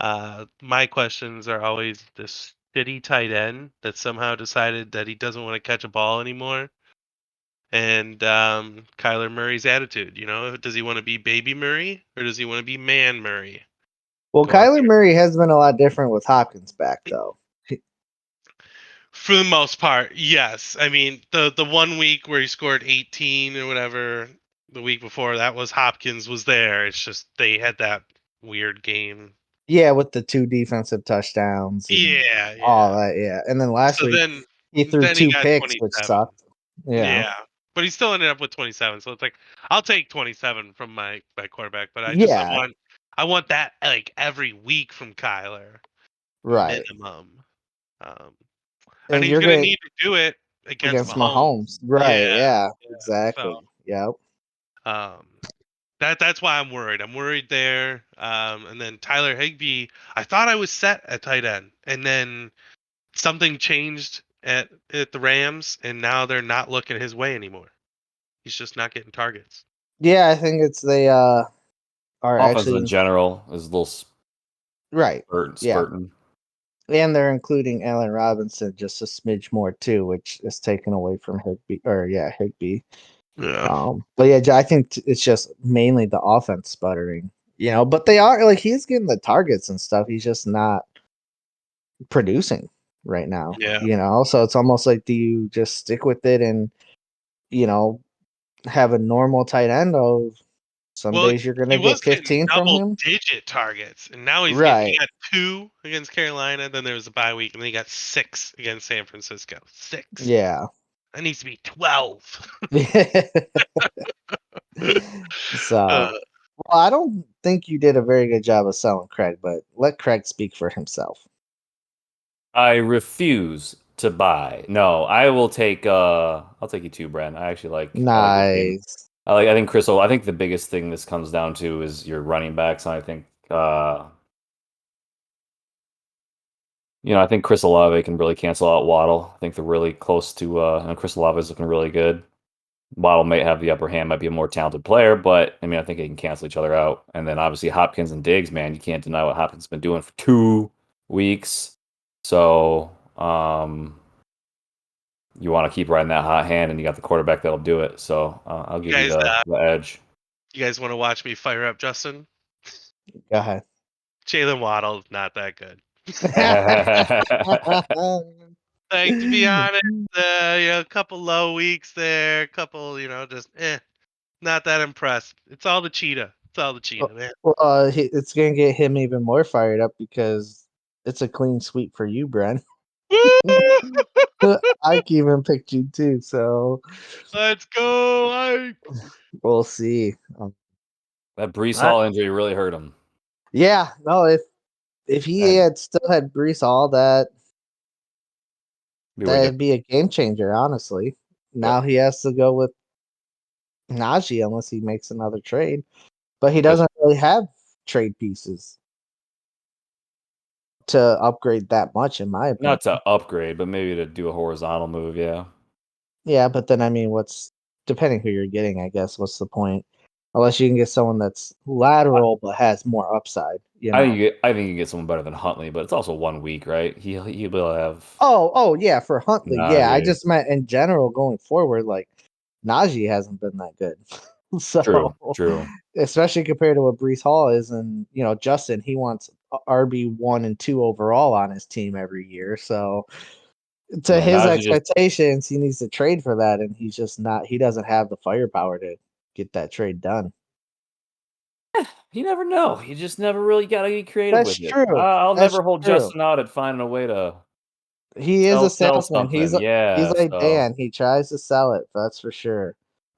A: My questions are always this shitty tight end that somehow decided that he doesn't want to catch a ball anymore. And Kyler Murray's attitude, does he want to be baby Murray or does he want to be man Murray?
C: Well,
A: Going
C: Kyler
A: through.
C: Murray has been a lot different with Hopkins back, though.
A: For the most part, yes. I mean, the 1 week where he scored 18 or whatever, the week before that was Hopkins was there. It's just they had that weird game.
C: Yeah, with the two defensive touchdowns and
A: Yeah,
C: all
A: yeah.
C: that. Yeah, and then last
A: So
C: week
A: then
C: he threw
A: then he
C: two
A: got
C: picks, which
A: 27.
C: sucked. Yeah,
A: Yeah. But he still ended up with 27. So it's like I'll take 27 from my quarterback, but
C: yeah,
A: I want that like every week from Kyler
C: right.
A: minimum. Um and
C: And
A: he's
C: you're
A: going to
C: getting
A: need to do it against
C: against
A: Mahomes.
C: Mahomes, right?
A: Yeah.
C: Yeah,
A: Yeah.
C: exactly.
A: So
C: Yep.
A: Um, that's why I'm worried. I'm worried there. And then Tyler Higbee, I thought I was set at tight end, and then something changed at the Rams, and now they're not looking his way anymore. He's just not getting targets.
C: Yeah, I think it's they are
B: Offense in
C: actually
B: general is a little
C: right. Yeah,
B: spurting.
C: and they're including Allen Robinson just a smidge more too, which is taken away from Higby. Or yeah, Higby.
A: Yeah.
C: But yeah, I think it's just mainly the offense sputtering, But they are like he's getting the targets and stuff. He's just not producing right now,
A: Yeah.
C: So it's almost like do you just stick with it and you know have a normal tight end of some
A: Well,
C: days you're
A: he
C: gonna
A: was
C: get
A: getting
C: 15 from him,
A: double-digit targets, and now he
C: right?
A: got 2 against Carolina. Then there was a bye week, and then he got 6 against San Francisco. 6.
C: Yeah.
A: That needs to be 12.
C: So,
A: uh,
C: well, I don't think you did a very good job of selling Craig, but let Craig speak for himself.
B: I refuse to buy. No, I will take. I'll take you too, Bren. I actually like. I like this game.
C: Nice.
B: I think Crystal. I think the biggest thing this comes down to is your running backs, and I think. I think Chris Olave can really cancel out Waddle. I think they're really close to. And Chris Olave is looking really good. Waddle may have the upper hand, might be a more talented player, but I mean, I think they can cancel each other out. And then obviously Hopkins and Diggs, man, you can't deny what Hopkins has been doing for 2 weeks. So, you want to keep riding that hot hand, and you got the quarterback that'll do it. So I'll give you
A: Guys,
B: the edge.
A: you guys want to watch me fire up Justin?
C: Go ahead.
A: Jalen Waddle, not that good. Like, to be honest, a couple low weeks there, a couple, just not that impressed. It's all the cheetah. It's all the cheetah, man.
C: Well, it's gonna get him even more fired up because it's a clean sweep for you, Brent. I even picked you too, so
A: Let's go, Ike.
C: we'll see.
B: That Brees
C: I-
B: Hall injury really hurt him.
C: yeah, no, if he
B: And
C: had still had Brees Hall,
B: be way
C: that'd
B: different.
C: be a game changer. Honestly, now
B: Yep.
C: he has to go with Najee unless he makes another trade, but he
B: That's-
C: doesn't really have trade pieces to upgrade that much, in my opinion.
B: Not to upgrade, but maybe to do a horizontal move. Yeah.
C: Yeah, but then I mean, what's depending who you're getting, I guess, what's the point? Unless you can get someone that's lateral but has more upside, you know.
B: I think you get someone better than Huntley, but it's also 1 week, right? He will have
C: Oh yeah, for Huntley, yeah. I
B: Najee.
C: just meant in general going forward, like Najee hasn't been that good.
B: True,
C: So
B: true.
C: especially compared to what Brees Hall is, and Justin, he wants RB 1 and 2 overall on his team every year. So to
B: Yeah,
C: his
B: Najee just
C: expectations, he needs to trade for that, and he's just not. He doesn't have the firepower to get that trade done.
B: you never know. You just never really got to be creative
C: That's
B: with it.
C: true.
B: I'll
C: That's
B: never hold
C: true.
B: Justin out at finding a way to
C: He is a
B: sell
C: salesman.
B: something.
C: He's
B: Yeah,
C: like
B: so
C: Dan. He tries to sell it. That's for sure.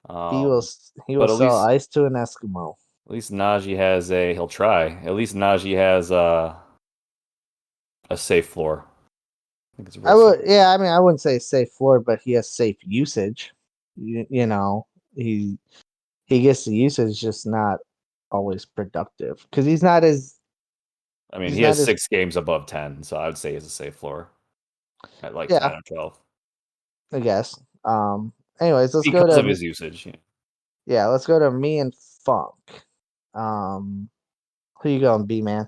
C: He will
B: um,
C: he will
B: but at
C: sell
B: least
C: ice to an Eskimo.
B: at least Najee has he'll try. At least Najee has a safe floor. I think it's a
C: I
B: real safe.
C: would, yeah. I mean, I wouldn't say safe floor, but he has safe usage. You know, he gets the usage, just not always productive because
B: I mean,
C: he's
B: he
C: not
B: has
C: as
B: 6 games above 10, so I would say he's a safe floor at like
C: yeah.
B: 10 or 12
C: I guess. Anyways, let's go
B: because of
C: to
B: his usage.
C: yeah. Let's go to me and Funk. Um, who you going, B man?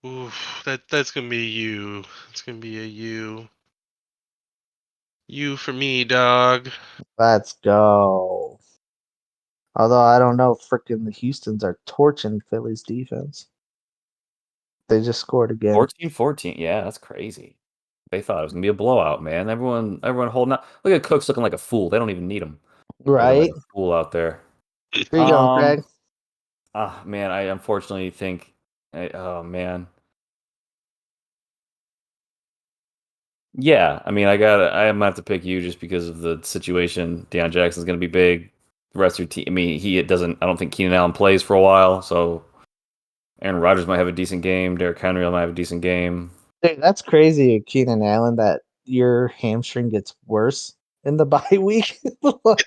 A: Oof, that's gonna be you. It's gonna be a you. You for me, dog.
C: Let's go. Although I don't know, freaking the Houston's are torching Philly's defense. They just scored again.
B: 14-14. Yeah, that's crazy. They thought it was gonna be a blowout, man. Everyone holding out. Look at Cooks looking like a fool. They don't even need him. Looking like
C: Right?
B: a fool out there.
C: Who you going,
B: Um,
C: Craig?
B: man, I unfortunately think, oh man, yeah. I mean, I'm gonna have to pick you just because of the situation. Deion Jackson's gonna be big. The rest of your team. I mean, he it doesn't. I don't think Keenan Allen plays for a while, so Aaron Rodgers might have a decent game. Derrick Henry might have a decent game.
C: Dude, that's crazy, Keenan Allen, that your hamstring gets worse in the bye week. Like,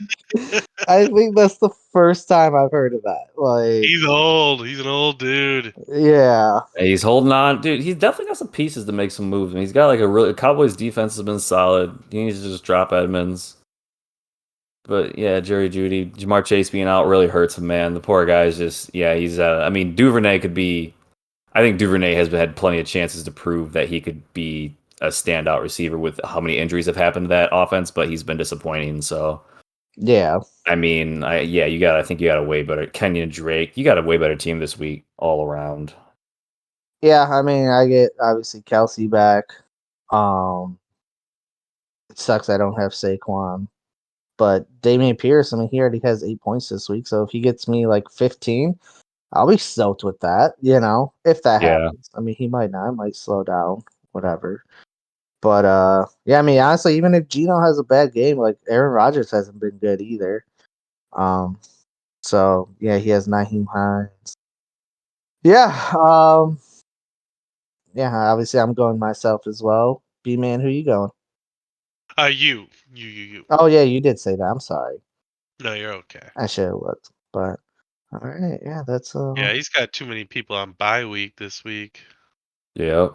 C: I think that's the first time I've heard of that. Like,
A: He's old. He's an old dude.
C: yeah.
B: He's holding on, dude. He's definitely got some pieces to make some moves. I mean, he's got like a really Cowboys defense has been solid. He needs to just drop Edmonds. But yeah, Jerry Judy, Jamar Chase being out really hurts him, man. The poor guy is just he's I mean, Duvernay could be I think Duvernay has had plenty of chances to prove that he could be a standout receiver with how many injuries have happened to that offense, but he's been disappointing. So
C: Yeah.
B: I mean, I think you got a way better Kenyon Drake. You got a way better team this week all around.
C: Yeah, I mean, I get obviously Kelsey back. Um, it sucks I don't have Saquon. But Damian Pierce, I mean, he already has 8 points this week. So if he gets me like 15, I'll be stoked with that, if that
B: Yeah.
C: happens. I mean, he might not, might slow down, whatever. But yeah, I mean, honestly, even if Gino has a bad game, like Aaron Rodgers hasn't been good either. Um, so yeah, he has Naheem Hines. Yeah, yeah, obviously I'm going myself as well. B man, who you going?
A: You.
C: Oh yeah, you did say that. I'm sorry.
A: No, you're okay.
C: I should have looked. But all right, yeah, that's
A: Yeah, he's got too many people on bye week this week.
B: Yeah.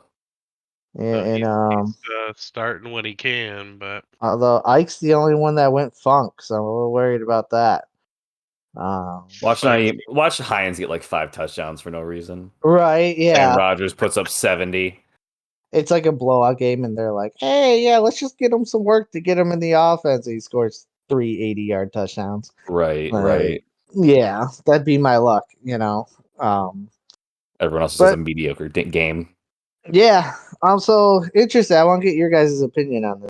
C: yeah,
A: So
C: and
A: he's starting when he can, but
C: although Ike's the only one that went funk, so I'm a little worried about that.
A: funny.
B: Watch Hines get like 5 touchdowns for no reason.
C: Right,
B: And
C: yeah.
B: Rodgers puts up 70.
C: it's like a blowout game, and they're like, "Hey, yeah, let's just get him some work to get him in the offense." And he scores 3 80-yard touchdowns.
B: Right,
C: Like,
B: right.
C: yeah, that'd be my luck, you know.
B: Everyone else just has a
C: But
B: mediocre game.
C: yeah, I'm so interested. I want to get your guys' opinion on this.